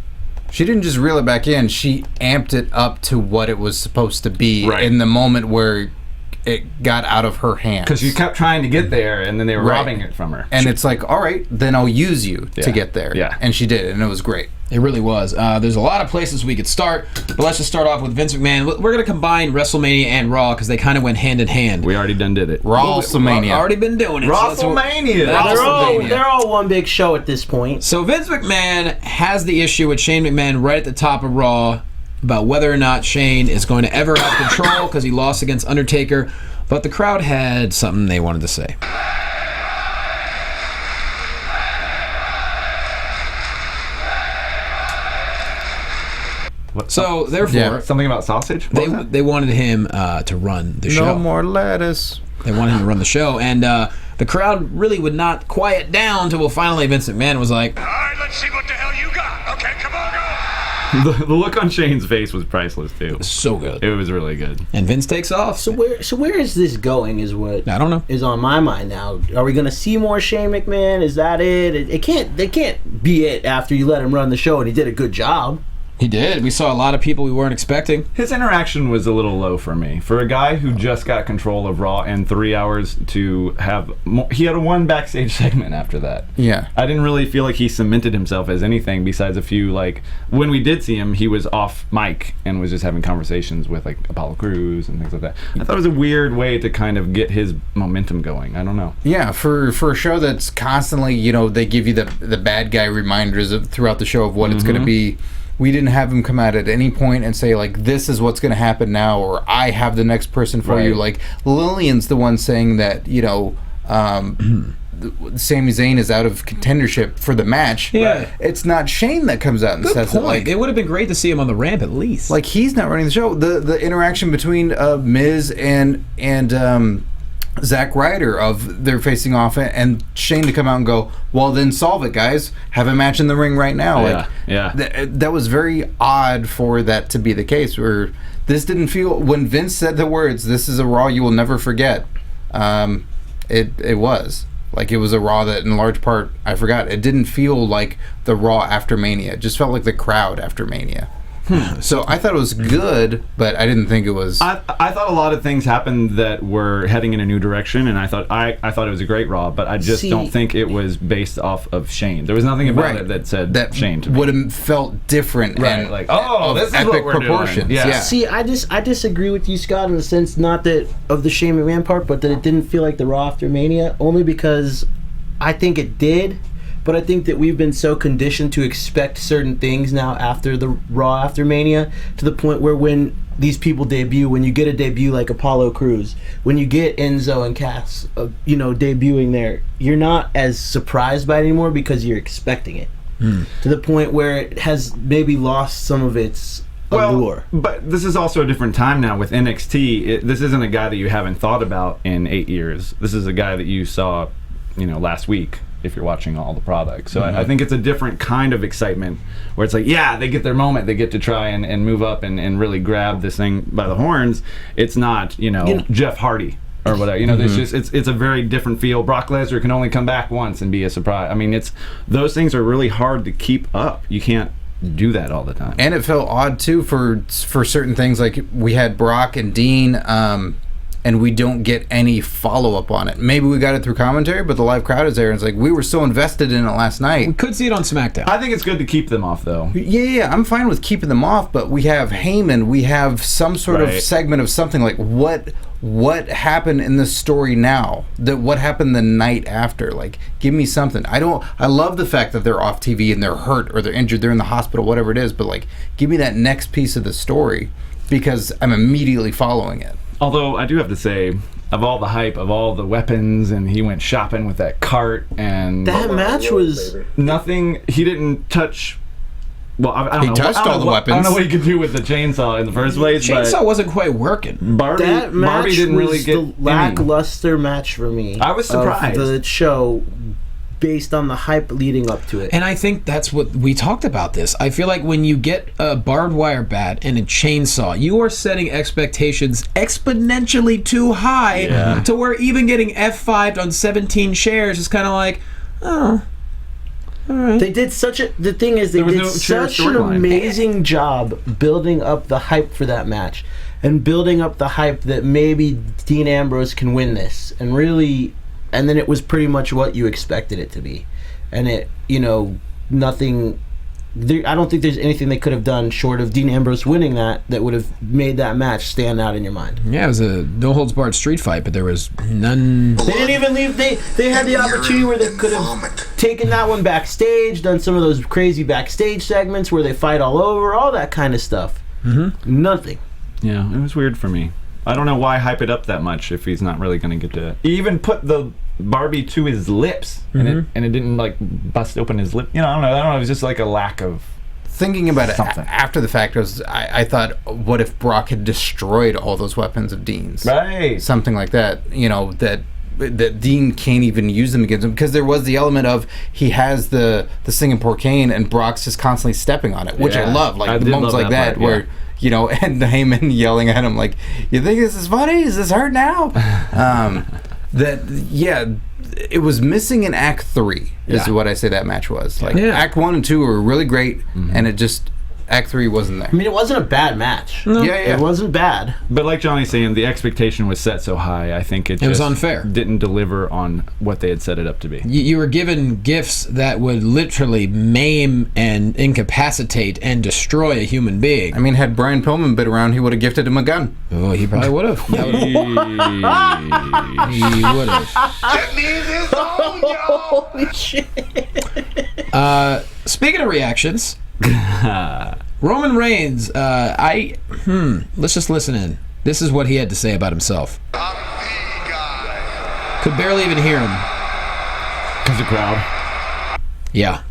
She didn't just reel it back in. She amped it up to what it was supposed to be in the moment where it got out of her hands. Because she kept trying to get there, and then they were robbing it from her. And it's like, all right, then I'll use you to get there. Yeah. And she did, and it was great. It really was. There's a lot of places we could start, but let's just start off with Vince McMahon. We're going to combine WrestleMania and Raw because they kind of went hand in hand. We already did it. Rawlsamania. Already been doing it. Rawlsamania. They're all one big show at this point. So Vince McMahon has the issue with Shane McMahon right at the top of Raw about whether or not Shane is going to ever have control because he lost against Undertaker. But the crowd had something they wanted to say. So, therefore... Something about sausage? They wanted him to run the show. No more lettuce. They wanted him to run the show. And the crowd really would not quiet down until finally Vince McMahon was like, All right, let's see what the hell you got. Okay, come on, go. The look on Shane's face was priceless too. so good. It was really good. And Vince takes off. So where is this going? Is what I don't know. is on my mind now. Are we gonna see more Shane McMahon? Is that it? They can't be it after you let him run the show and he did a good job. He did. We saw a lot of people we weren't expecting. His interaction was a little low for me. For a guy who just got control of Raw and 3 hours to have... he had one backstage segment after that. Yeah. I didn't really feel like he cemented himself as anything besides a few, like... When we did see him, he was off mic and was just having conversations with, like, Apollo Crews and things like that. I thought it was a weird way to kind of get his momentum going. I don't know. Yeah, for a show that's constantly, you know, they give you the bad guy reminders throughout the show of what it's going to be. We didn't have him come out at any point and say, like, this is what's going to happen now, or I have the next person for you. Like, Lillian's the one saying that, you know, Sami Zayn is out of contendership for the match. Yeah. It's not Shane that comes out and Good says point. it. Like, It would have been great to see him on the ramp at least. like, he's not running the show. The interaction between Miz and Zack Ryder of they're facing off and Shane to come out and go, well, then solve it, guys. Have a match in the ring right now. That was very odd for that to be the case. Where this didn't feel, when Vince said the words, "This is a Raw you will never forget." It was like it was a Raw that in large part I forgot. It didn't feel like the Raw after Mania. It just felt like the crowd after Mania. So I thought it was good, but I didn't think it was. I thought a lot of things happened that were heading in a new direction, and I thought it was a great Raw, but I just don't think it was based off of Shane. There was nothing about it that said that Shane to me. Would have felt different, and like, oh, this is epic what we're proportions. doing. Yeah. See, I disagree with you, Scott, in the sense not that of the Shane McMahon part, but that it didn't feel like the Raw after Mania, only because I think it did. But I think that we've been so conditioned to expect certain things now after the Raw after Mania, to the point where when these people debut, when you get a debut like Apollo Crews, when you get Enzo and Cass, debuting there, you're not as surprised by it anymore because you're expecting it. To the point where it has maybe lost some of its allure. But this is also a different time now with NXT. This isn't a guy that you haven't thought about in 8 years. This is a guy that you saw, last week, if you're watching all the products. So I think it's a different kind of excitement where it's like, yeah, they get their moment, they get to try and move up and really grab this thing by the horns. It's not, Jeff Hardy or whatever. There's just it's a very different feel. Brock Lesnar can only come back once and be a surprise. I mean, those things are really hard to keep up. You can't do that all the time. And it felt odd too for certain things, like we had Brock and Dean, and we don't get any follow-up on it. Maybe we got it through commentary, but the live crowd is there, and it's like, we were so invested in it last night. We could see it on SmackDown. I think it's good to keep them off, though. Yeah, I'm fine with keeping them off, but we have Heyman, we have some sort of segment of something, like, what happened in the story now? What happened the night after? Like, give me something. I love the fact that they're off TV and they're hurt or they're injured, they're in the hospital, whatever it is, but, like, give me that next piece of the story, because I'm immediately following it. Although I do have to say, of all the hype, of all the weapons, and he went shopping with that cart, and that match was nothing. He didn't touch. Well, I don't know. He touched all the weapons. I don't know what he could do with the chainsaw in the first place. Chainsaw wasn't quite working. Barbie didn't really get the lackluster match for me. I was surprised. Of the show, based on the hype leading up to it. And I think that's what we talked about this. I feel like when you get a barbed wire bat and a chainsaw, you are setting expectations exponentially too high to where even getting F5'd on 17 shares is kind of like, oh, all right. They did such an amazing job building up the hype for that match and building up the hype that maybe Dean Ambrose can win this, and really... And then it was pretty much what you expected it to be. And it, nothing... I don't think there's anything they could have done short of Dean Ambrose winning that would have made that match stand out in your mind. Yeah, it was a no-holds-barred street fight, but there was none... They didn't even leave... They had the opportunity where they could have taken that one backstage, done some of those crazy backstage segments where they fight all over, all that kind of stuff. Mm-hmm. Nothing. Yeah, it was weird for me. I don't know why hype it up that much if he's not really going to get to... He even put the Barbie to his lips, and it didn't, like, bust open his lip. I don't know. It was just, like, a lack of... Thinking about it after the fact, I thought, what if Brock had destroyed all those weapons of Dean's? Right. Something like that, that that Dean can't even use them against him, because there was the element of he has the Singapore cane and Brock's just constantly stepping on it, which I love. Like the moments like that where. Yeah. You know, and Heyman yelling at him like, "You think this is funny? Is this hurt now?" It was missing in Act 3 is what I say that match was. Like Act 1 and 2 were really great, and it just Act 3 wasn't there. I mean, it wasn't a bad match. No. Yeah, it wasn't bad. But like Johnny's saying, the expectation was set so high. I think it was unfair. Didn't deliver on what they had set it up to be. You were given gifts that would literally maim and incapacitate and destroy a human being. I mean, had Brian Pillman been around, he would have gifted him a gun. Oh, he probably would have. He would have. Get me this on, yo! Holy shit. Speaking of reactions, Roman Reigns, let's just listen in. This is what he had to say about himself. I'm the guy. Could barely even hear him. Because of crowd. Yeah.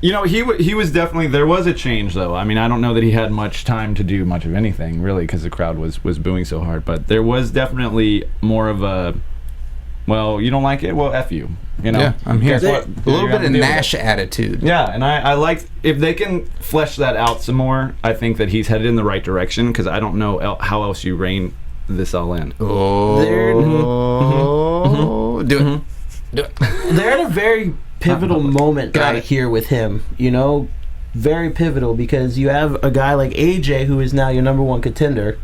You know, he was definitely, there was a change though. I mean, I don't know that he had much time to do much of anything really, because the crowd was booing so hard, but there was definitely more of a, well, you don't like it? Well, F you. You know? Yeah, I'm here. Guess what? A little bit of Nash attitude. Yeah, and I like, if they can flesh that out some more, I think that he's headed in the right direction, because I don't know how else you rein this all in. Oh. Do it. They're at a very pivotal moment right here with him, you know? Very pivotal, because you have a guy like AJ who is now your number one contender,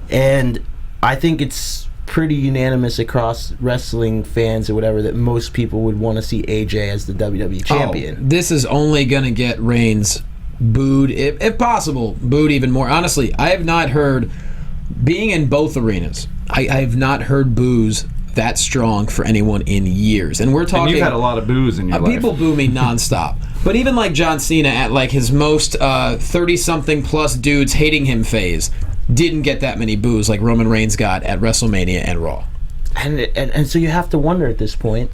and I think it's pretty unanimous across wrestling fans or whatever that most people would want to see AJ as the WWE champion. This is only going to get Reigns booed, if possible, booed even more. Honestly, I have not heard, being in both arenas, I have not heard boos that strong for anyone in years. And we're talking... And you've had a lot of boos in your life. People boo me nonstop. But even like John Cena at like his most 30-something plus dudes hating him phase didn't get that many boos like Roman Reigns got at WrestleMania and Raw. And so you have to wonder at this point,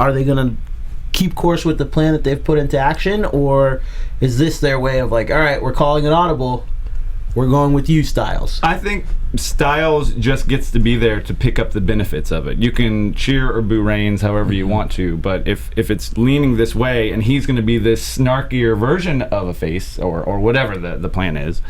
are they going to keep course with the plan that they've put into action, or is this their way of like, all right, we're calling it audible, we're going with you, Styles? I think Styles just gets to be there to pick up the benefits of it. You can cheer or boo Reigns however you want to, but if it's leaning this way and he's going to be this snarkier version of a face or whatever the plan is,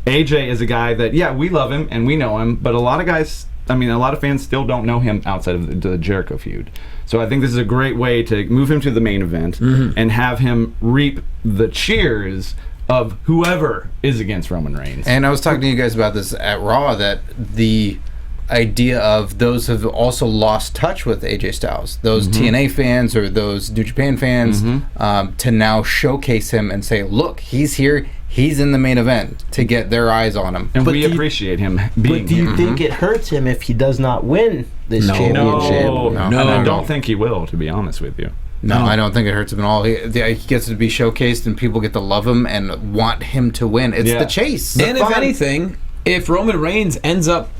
AJ is a guy that, yeah, we love him and we know him, but a lot of guys, I mean, a lot of fans still don't know him outside of the Jericho feud. So I think this is a great way to move him to the main event and have him reap the cheers of whoever is against Roman Reigns. And I was talking to you guys about this at Raw, that the idea of those have also lost touch with AJ Styles, those TNA fans or those New Japan fans, to now showcase him and say, look, he's here, he's in the main event, to get their eyes on him. And we appreciate him being But do you think it hurts him if he does not win this championship? No, I don't think he will, to be honest with you. No, I don't think it hurts him at all. He gets to be showcased, and people get to love him and want him to win. It's the chase. And if anything, if Roman Reigns ends up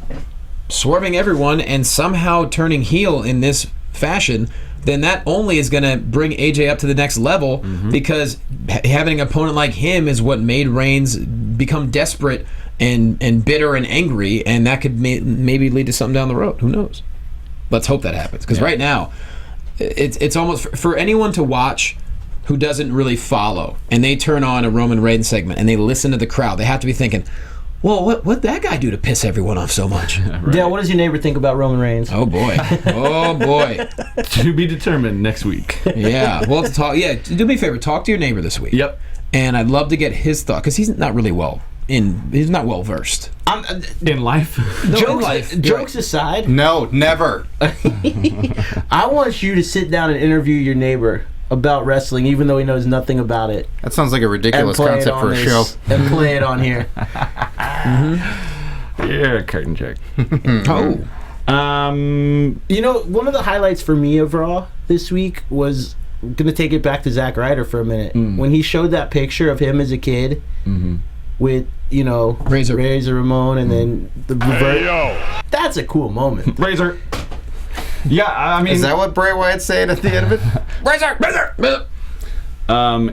swerving everyone and somehow turning heel in this fashion, then that only is going to bring AJ up to the next level, because having an opponent like him is what made Reigns become desperate and bitter and angry, and that could maybe lead to something down the road. Who knows? Let's hope that happens, because right now it's almost for anyone to watch who doesn't really follow, and they turn on a Roman Reigns segment and they listen to the crowd, they have to be thinking, well, what that guy do to piss everyone off so much? Dale, what does your neighbor think about Roman Reigns? Oh boy. To be determined next week. Yeah, we'll have to talk. Yeah, do me a favor, talk to your neighbor this week. Yep. And I'd love to get his thought, because he's not really he's not well versed in life. No, Jokes aside, No, never. I want you to sit down and interview your neighbor about wrestling, even though he knows nothing about it. That sounds like a ridiculous concept for a show. And play it on here. Yeah, curtain jerk. You know, one of the highlights for me of Raw this week was, I'm going to take it back to Zack Ryder for a minute. When he showed that picture of him as a kid with, you know, Razor Ramon and then the revert. That's a cool moment. Razor. Yeah, I mean... Is that what Bray Wyatt's saying at the end of it? Razor!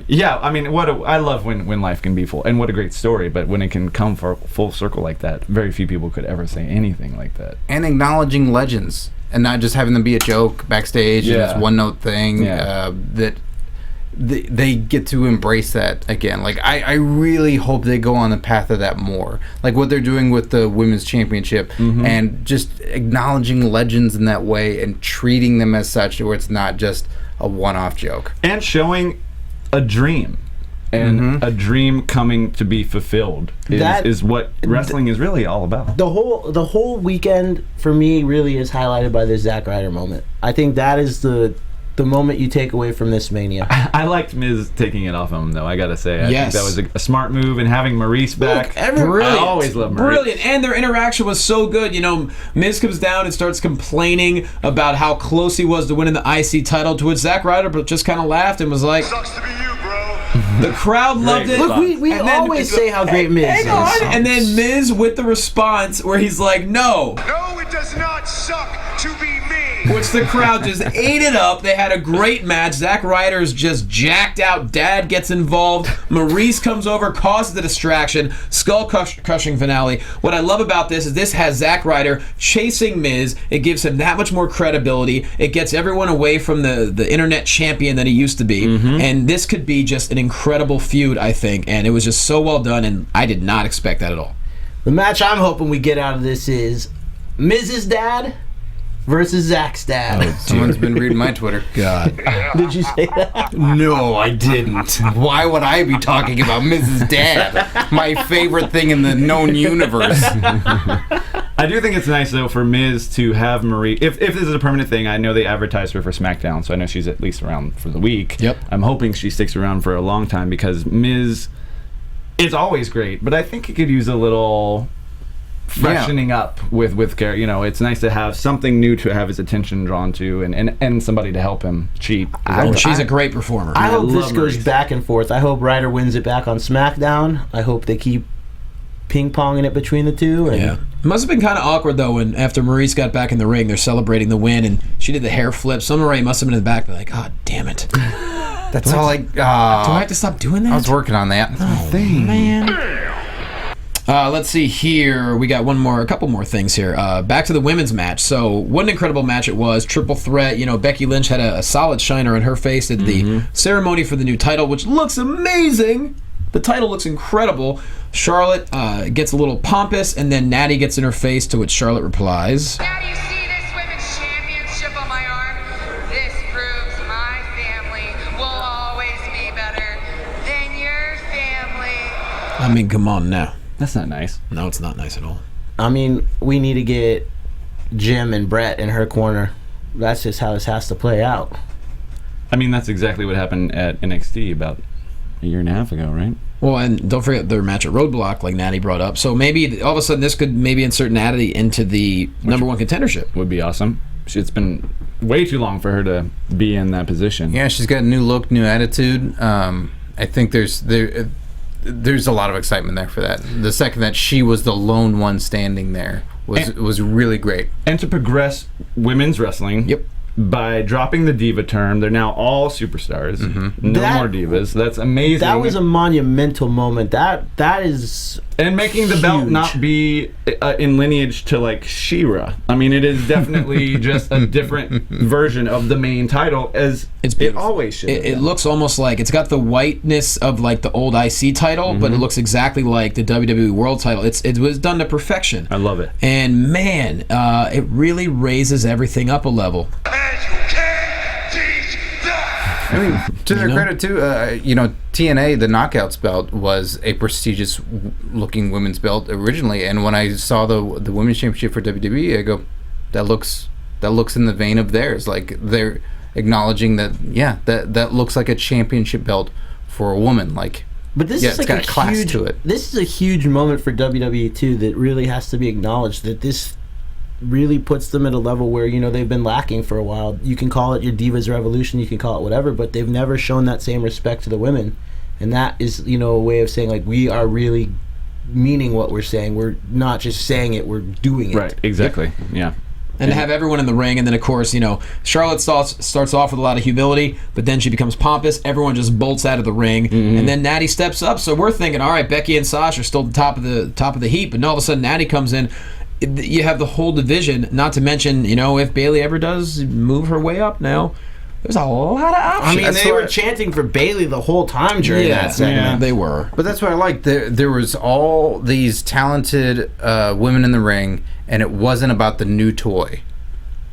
Yeah, I mean, I love when life can be full, and what a great story, but when it can come for full circle like that, very few people could ever say anything like that. And acknowledging legends. and not just having them be a joke backstage and Yeah. this one note thing. Yeah. That they get to embrace that again. Like I really hope they go on the path of that more. Like what they're doing with the women's championship and just acknowledging legends in that way and treating them as such, where it's not just a one-off joke. And showing a dream. And a dream coming to be fulfilled is what wrestling is really all about. The whole weekend for me really is highlighted by the Zack Ryder moment. I think that is the moment you take away from this Mania. I liked Miz taking it off him, though. I gotta say, I Yes. think that was a smart move, and having Maurice back. Brilliant. I always love Maurice. Brilliant. And their interaction was so good. You know, Miz comes down and starts complaining about how close he was to winning the IC title, to which Zack Ryder just kind of laughed and was like, Sucks to be you, bro. the crowd loved it. Look, we And then- always say how great Miz Hang is. on. And then Miz with the response where he's like, no. No, it does not suck to be me. Which the crowd just ate it up. They had a great match. Zack Ryder's just jacked out. Dad gets involved. Maurice comes over, causes the distraction. Skull-crushing finale. What I love about this is this has Zack Ryder chasing Miz. It gives him that much more credibility. It gets everyone away from the internet champion that he used to be. And this could be just an incredible feud, I think. And it was just so well done, and I did not expect that at all. The match I'm hoping we get out of this is Miz's dad versus Zack's dad. Someone's been reading my Twitter. God. Did you say that? No, I didn't. Why would I be talking about Mrs. Dad? My favorite thing in the known universe. I do think it's nice, though, for Miz to have Marie. If this is a permanent thing, I know they advertised her for SmackDown, so I know she's at least around for the week. Yep. I'm hoping she sticks around for a long time, because Miz is always great, but I think he could use a little freshening up with Garrett. You know, it's nice to have something new to have his attention drawn to, and somebody to help him cheat. She's a great performer. I hope this love goes Maurice. back and forth. I hope Ryder wins it back on SmackDown. I hope they keep ping-ponging it between the two. And Yeah. It must have been kind of awkward, though, when after Maurice got back in the ring, they're celebrating the win, and she did the hair flip. Summer Rae must have been in the back, like, God damn it. That's all I... Do I have to stop doing that? I was working on that. That's my thing. Man. Let's see here. We got a couple more things here. Back to the women's match. So, what an incredible match it was. Triple threat. You know, Becky Lynch had a solid shiner on her face at the ceremony for the new title, which looks amazing. The title looks incredible. Charlotte gets a little pompous, and then Natty gets in her face, to which Charlotte replies, Now do you see this women's championship on my arm? This proves my family will always be better than your family. I mean, come on now. That's not nice. No, it's not nice at all. I mean, we need to get Jim and Brett in her corner. That's just how this has to play out. I mean, that's exactly what happened at NXT about a year and a half ago, right? Well, and don't forget their match at Roadblock, like Natty brought up. So maybe all of a sudden this could maybe insert Natty into the number one contendership. Would be awesome. It's been way too long for her to be in that position. Yeah, she's got a new look, new attitude. I think there's a lot of excitement there for that. The second that she was the lone one standing there was really great. And to progress women's wrestling. Yep. By dropping the diva term, they're now all superstars. No That- more divas. That's amazing. That was a monumental moment. That is and making the belt huge. not be in lineage to like She-Ra. I mean, it is definitely just a different version of the main title, as It's it beautiful. always should. It looks almost like it's got the whiteness of like the old IC title, but it looks exactly like the WWE World title. It was done to perfection. I love it. And man, it really raises everything up a level. And you can't teach that. I mean, to their credit too, TNA, the Knockouts belt, was a prestigious-looking women's belt originally, and when I saw the women's championship for WWE, I go, that looks in the vein of theirs. Like they're acknowledging that, that looks like a championship belt for a woman. Like, But this yeah, is it's like got a class huge, to it. This is a huge moment for WWE too that really has to be acknowledged, that this really puts them at a level where, they've been lacking for a while. You can call it your Divas Revolution, you can call it whatever, but they've never shown that same respect to the women. And that is, a way of saying, like, we are really meaning what we're saying. We're not just saying it, we're doing it. Right, exactly. Yeah. And to have everyone in the ring, and then of course, Charlotte starts off with a lot of humility, but then she becomes pompous. Everyone just bolts out of the ring, and then Natty steps up. So we're thinking, all right, Becky and Sasha are still at the top of the heap, but then all of a sudden Natty comes in. you have the whole division. Not to mention, if Bayley ever does move her way up now, there's a lot of options. I mean, they were chanting for Bayley the whole time during that segment. Yeah, they were. But that's what I like. There was all these talented women in the ring, and it wasn't about the new toy.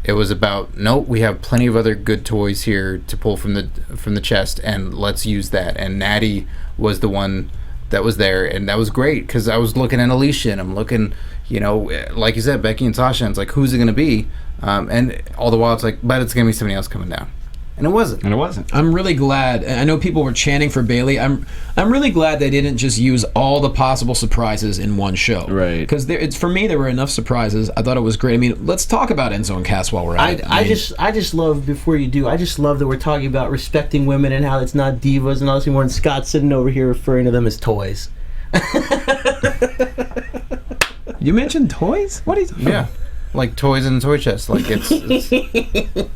It was about, nope, we have plenty of other good toys here to pull from the chest, and let's use that. And Natty was the one that was there, and that was great, because I was looking at Alicia, and I'm looking, like you said, Becky and Sasha, and it's like, who's it going to be? And all the while, it's like, but it's going to be somebody else coming down. And it wasn't. I'm really glad. I know people were chanting for Bayley. I'm really glad they didn't just use all the possible surprises in one show. Right. Because for me, there were enough surprises. I thought it was great. I mean, let's talk about Enzo and Cass while we're at it. I just love, before you do, I just love that we're talking about respecting women and how it's not divas and all this anymore. And Scott's sitting over here referring to them as toys. You mentioned toys? What are you talking about? Yeah. Like toys in a toy chest. Like it's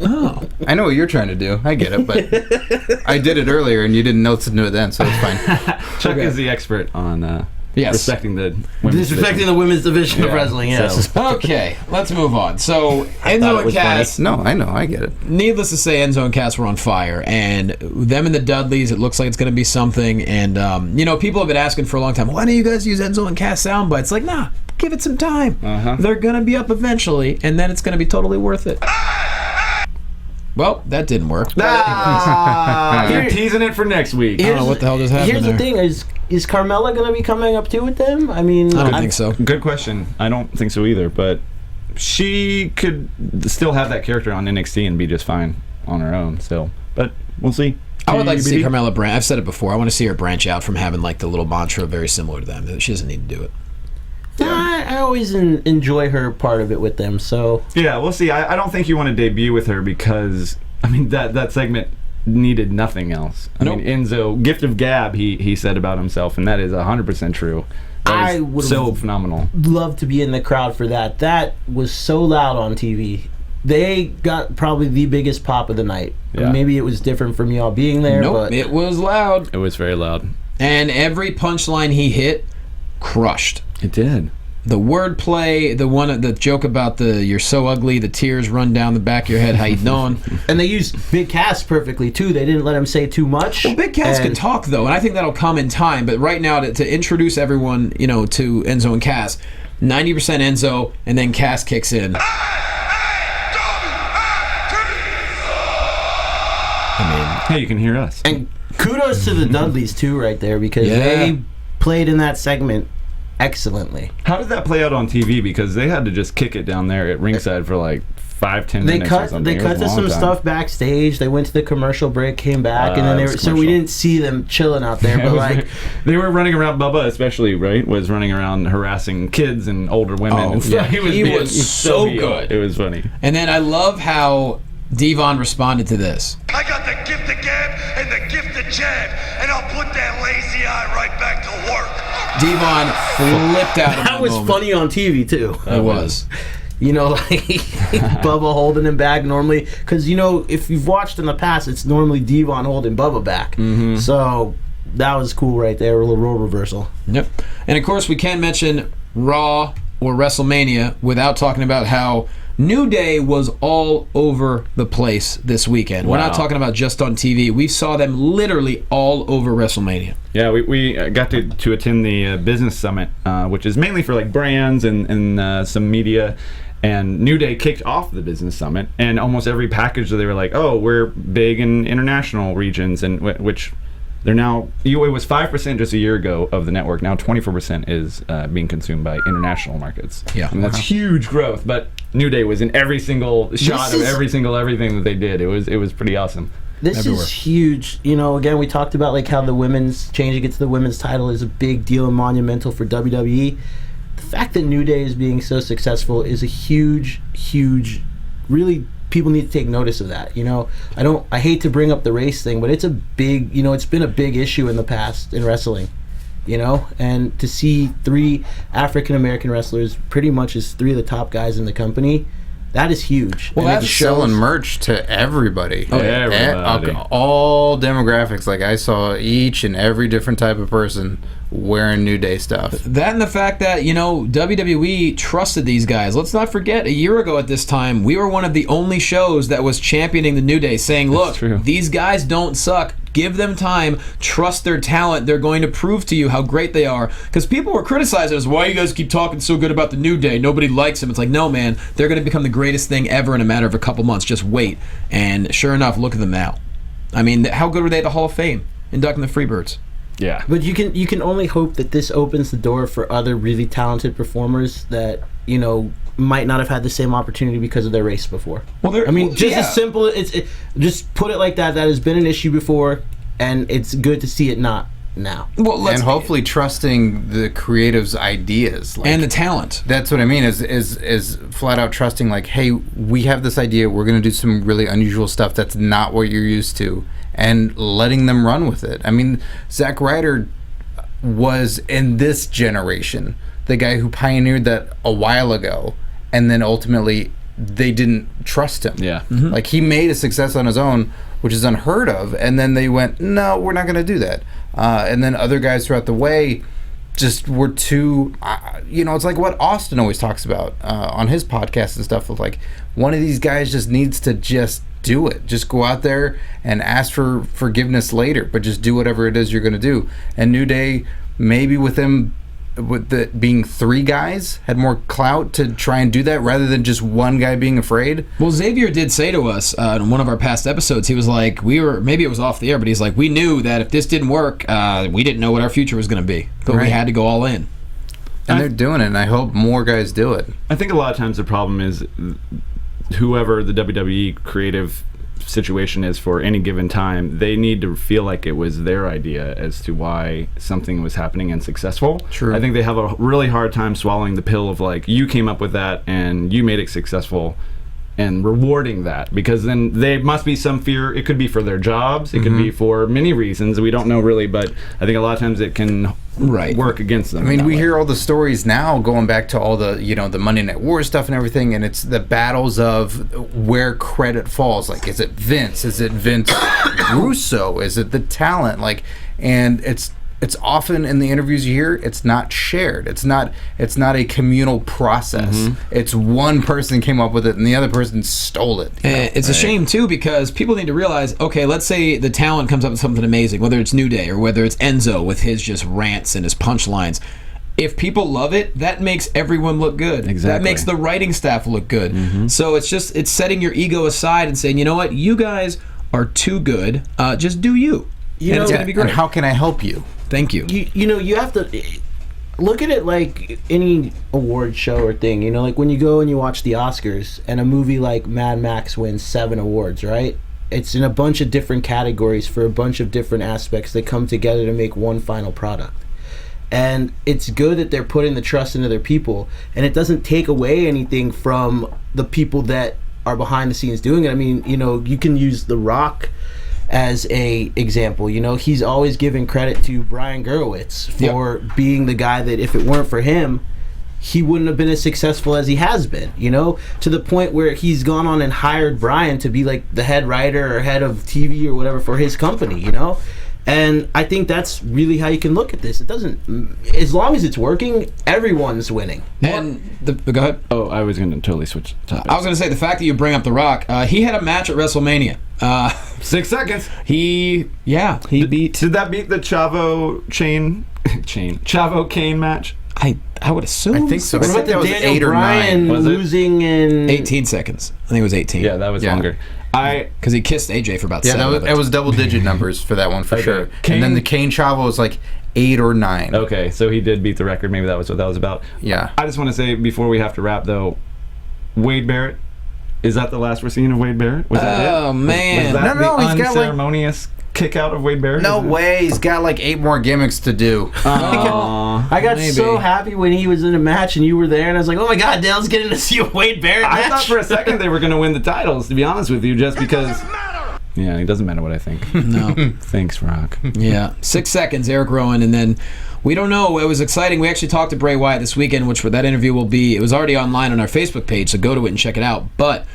Oh. I know what you're trying to do. I get it, but I did it earlier and you didn't know to do it then, so it's fine. Chuck is the expert on respecting the women's disrespecting the women's division of wrestling, yes. So, okay, let's move on. So Enzo and Cass. No, I know, I get it. Needless to say, Enzo and Cass were on fire, and them and the Dudleys, it looks like it's going to be something. And people have been asking for a long time, why don't you guys use Enzo and Cass sound bites? Like, nah, give it some time. They're going to be up eventually, and then it's going to be totally worth it. Well, that didn't work. You're teasing it for next week. I don't know what the hell just happened. Here's the thing: is Carmella going to be coming up too with them? I mean, I don't think so. Good question. I don't think so either. But she could still have that character on NXT and be just fine on her own. So, but we'll see. I would like to see Carmella branch. I've said it before. I want to see her branch out from having like the little mantra very similar to them. She doesn't need to do it. I always enjoy her part of it with them. So yeah, we'll see. I don't think you want to debut with her because that segment needed nothing else. I mean, Enzo, gift of gab, he said about himself, and that is 100% true. I would so phenomenal. Love to be in the crowd for that. That was so loud on TV. They got probably the biggest pop of the night. Yeah. Maybe it was different from y'all being there. Nope, but it was loud. It was very loud. And every punchline he hit, crushed. It did. The wordplay, the joke about you're so ugly, the tears run down the back of your head, how you doing? And they used Big Cass perfectly too. They didn't let him say too much. Well, Big Cass can talk though, and I think that'll come in time. But right now, to introduce everyone, to Enzo and Cass, 90% Enzo, and then Cass kicks in. Hey, you can hear us. And kudos to the Dudleys too, right there, because they played in that segment excellently. How did that play out on TV? Because they had to just kick it down there at ringside for like 5-10 minutes or something. They cut to some stuff backstage. They went to the commercial break, came back, and then so we didn't see them chilling out there. But like they were running around. Bubba, especially, right, was running around harassing kids and older women. And stuff. He was so good. It was funny. And then I love how Devon responded to this. I got the gift of gab and the gift of jab, and I'll put that lazy eye right back to work. Devon flipped out. That was funny on TV too. It was. Bubba holding him back normally, because if you've watched in the past, it's normally Devon holding Bubba back. Mm-hmm. So that was cool right there, a little role reversal. Yep. And of course, we can't mention Raw or WrestleMania without talking about how New Day was all over the place this weekend. Wow. We're not talking about just on TV. We saw them literally all over WrestleMania. Yeah, we got to attend the business summit, which is mainly for like brands and some media. And New Day kicked off the business summit, and almost every package they were like, "Oh, we're big in international regions," and which they're now. It was 5% just a year ago of the network. Now 24% is being consumed by international markets. Yeah, I mean, that's huge growth. But New Day was in every single shot of every single everything that they did. It was pretty awesome. This is huge. Again, we talked about like how the women's changing it to the women's title is a big deal and monumental for WWE. The fact that New Day is being so successful is a huge, really, people need to take notice of that. I hate to bring up the race thing, but it's a big, it's been a big issue in the past in wrestling, and to see 3 African American wrestlers pretty much as 3 of the top guys in the company, That is huge. Well, And that's it selling shows- merch to everybody. Everybody. All demographics. Like I saw each and every different type of person wearing New Day stuff. That and the fact that, WWE trusted these guys. Let's not forget, a year ago at this time, we were one of the only shows that was championing the New Day, saying, look, true. these guys don't suck. Give them time. Trust their talent. They're going to prove to you how great they are. Because people were criticizing us, why you guys keep talking so good about the New Day? Nobody likes them. It's like, no, man, they're going to become the greatest thing ever in a matter of a couple months. Just wait. And sure enough, look at them now. I mean, how good were they at the Hall of Fame? Inducting the Freebirds. Yeah. But you can only hope that this opens the door for other really talented performers that might not have had the same opportunity because of their race before. Well, As simple. Just put it like that. That has been an issue before, and it's good to see it not now. Well, And hopefully trusting the creatives' ideas. Like, and the talent. that's what I mean is flat out trusting, like, hey, we have this idea, we're going to do some really unusual stuff that's not what you're used to, and letting them run with it. I mean, Zack Ryder was, in this generation, the guy who pioneered that a while ago, and then ultimately they didn't trust him. Yeah. Like, he made a success on his own, which is unheard of, and then they went, no, we're not going to do that. And then other guys throughout the way just were too, it's like what Austin always talks about on his podcast and stuff, of like, one of these guys just needs to just do it. Just go out there and ask for forgiveness later, but just do whatever it is you're going to do. And New Day, maybe with them, with it being three guys, had more clout to try and do that rather than just one guy being afraid. Well, Xavier did say to us in one of our past episodes, he was like, maybe it was off the air, but he's like, we knew that if this didn't work, we didn't know what our future was going to be, but we had to go all in. And they're doing it, and I hope more guys do it. I think a lot of times the problem is whoever the WWE creative situation is for any given time, they need to feel like it was their idea as to why something was happening and successful. True. I think they have a really hard time swallowing the pill of like, you came up with that and you made it successful, and rewarding that, because then there must be some fear. It could be for their jobs, it could be for many reasons we don't know really, but I think a lot of times it can work against them. I mean, we hear all the stories now going back to all the, the Monday Night War stuff and everything, and it's the battles of where credit falls. Like, is it Vince? Is it Vince Russo? Is it the talent? Like, and it's often in the interviews you hear, it's not shared. It's not a communal process. It's one person came up with it and the other person stole it. It's a shame too, because people need to realize, okay, let's say the talent comes up with something amazing, whether it's New Day or whether it's Enzo with his just rants and his punchlines. If people love it, that makes everyone look good. Exactly. That makes the writing staff look good. So it's setting your ego aside and saying, you know what, you guys are too good. Just do you. And it's gonna be great. And how can I help you? Thank you. You have to look at it like any award show or thing. Like when you go and you watch the Oscars and a movie like Mad Max wins 7 awards, right? It's in a bunch of different categories for a bunch of different aspects that come together to make one final product. And it's good that they're putting the trust into their people, and it doesn't take away anything from the people that are behind the scenes doing it. I mean, you can use The Rock as a example. He's always given credit to Brian Gurewitz for being the guy that, if it weren't for him, he wouldn't have been as successful as he has been, to the point where he's gone on and hired Brian to be like the head writer or head of TV or whatever for his company, And I think that's really how you can look at this. It doesn't, as long as it's working, everyone's winning. And go ahead. Oh, I was going to totally switch topics. I was going to say, the fact that you bring up The Rock, he had a match at WrestleMania. 6 seconds. He beat. Did that beat the Chavo Chavo Kane match? I would assume. I think so. What I about think that the was Daniel 8 or 9. Bryan Was it? losing in 18 seconds. I think it was 18. Yeah, that was longer. Because he kissed AJ for about 7 that was double-digit numbers for that one, for sure. Kane- And then the Kane Chavo was like 8 or 9. Okay, so he did beat the record. Maybe that was what that was about. Yeah. I just want to say, before we have to wrap, though, Wade Barrett, is that the last we're seeing of Wade Barrett? Was that it? Oh, man. Was that No, the he's got, like- unceremonious kick out of Wade Barrett? No way. He's got like 8 more gimmicks to do. I got so happy when he was in a match and you were there, and I was like, oh my god, Dale's getting to see a Wade Barrett match. I thought for a second they were going to win the titles, to be honest with you, just because Yeah, it doesn't matter what I think. No. Thanks, Rock. Yeah. 6 seconds, Eric Rowan, and then we don't know. It was exciting. We actually talked to Bray Wyatt this weekend, which for that interview will be, it was already online on our Facebook page, so go to it and check it out. But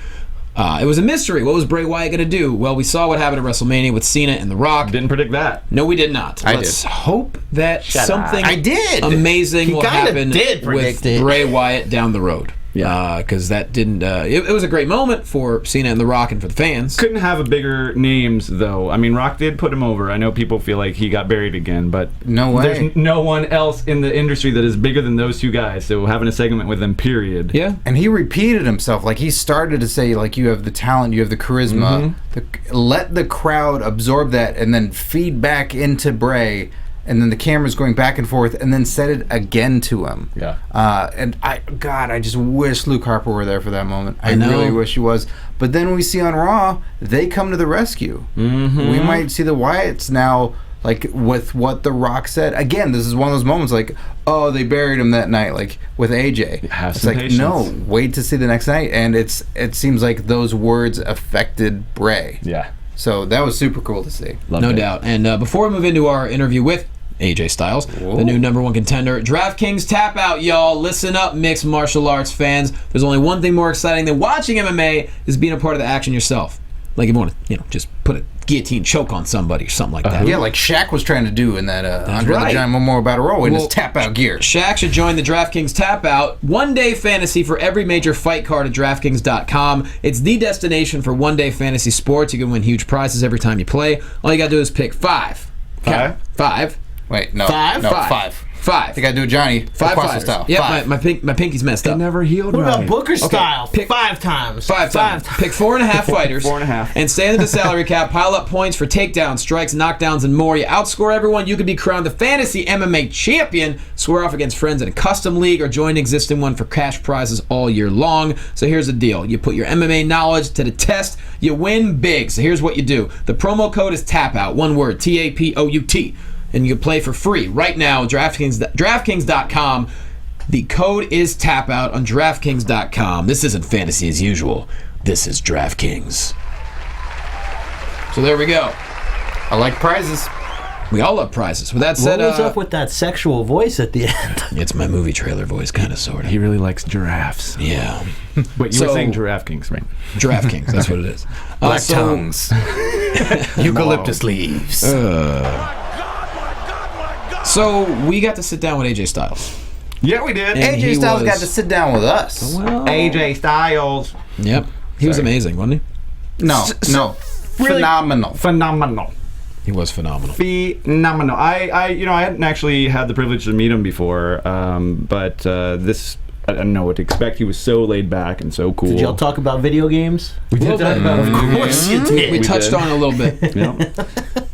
it was a mystery. What was Bray Wyatt going to do? Well, we saw what happened at WrestleMania with Cena and The Rock. Didn't predict that. No, we did not. I Let's did. hope that something I did. amazing He will kinda happen did with predict it. Bray Wyatt down the road. Yeah. Because that didn't... it was a great moment for Cena and The Rock and for the fans. Couldn't have a bigger names, though. I mean, Rock did put him over. I know people feel like he got buried again, but No way. there's no one else in the industry that is bigger than those two guys, so having a segment with them, period. Yeah. And he repeated himself. Like, he started to say, like, you have the talent, you have the charisma. Let the crowd absorb that and then feed back into Bray. And then the camera's going back and forth, and then said it again to him. Yeah. And I just wish Luke Harper were there for that moment. I know. really wish he was. But then we see on Raw, they come to the rescue. Mm-hmm. We might see the Wyatts now, like, with what The Rock said. Again, this is one of those moments like, oh, they buried him that night, like, with AJ. Have It's some like, patience. no, wait to see the next night. And it seems like those words affected Bray. Yeah. So that was super cool to see. Loved No it. doubt. And before we move into our interview with AJ Styles, the new #1 contender, DraftKings Tap Out, y'all. Listen up, mixed martial arts fans. There's only one thing more exciting than watching MMA is being a part of the action yourself. Like if you want to, just put a guillotine choke on somebody or something like that. Yeah, like Shaq was trying to do in that Andre the right. Giant Memorial Battle Royal in his Well, Tap Out gear. Shaq should join the DraftKings Tap Out. One-day fantasy for every major fight card at DraftKings.com. It's the destination for one-day fantasy sports. You can win huge prizes every time you play. All you got to do is pick five. Five. Wait, no. Five? No, Five. five. Five. I think I do Johnny. Five Quasso fighters. style. Yeah, Five. my pinky's messed It up. never healed What about right. Booker style? pick- 5 times. Five times. Pick 4.5 fighters. 4.5. And stay under the salary cap. Pile up points for takedowns, strikes, knockdowns, and more. You outscore everyone. You could be crowned the fantasy MMA champion. Swear off against friends in a custom league or join an existing one for cash prizes all year long. So here's the deal. You put your MMA knowledge to the test. You win big. So here's what you do. The promo code is TAPOUT. One word. TAPOUT. And you can play for free right now at DraftKings.com. The code is TAPOUT on DraftKings.com. This isn't fantasy as usual. This is DraftKings. So there we go. I like prizes. We all love prizes. With that said, What was up with that sexual voice at the end? it's my movie trailer voice, kind of, sort of. He really likes giraffes. Yeah. But you So- were saying DraftKings, right? DraftKings, that's what it is. Black so- tongues. Eucalyptus leaves. So we got to sit down with AJ Styles. Yeah, we did. And he AJ Styles was- got to sit down with us. AJ Styles. Yep. He was Sorry. amazing, wasn't No. Really Phenomenal. Phenomenal. he? He was phenomenal. Phenomenal. I hadn't actually had the privilege to meet him before, but this, I don't know what to expect. He was so laid back and so cool. Did y'all talk about video games? We did talk about Of course you did. We We touched did. on it a little bit. Yeah.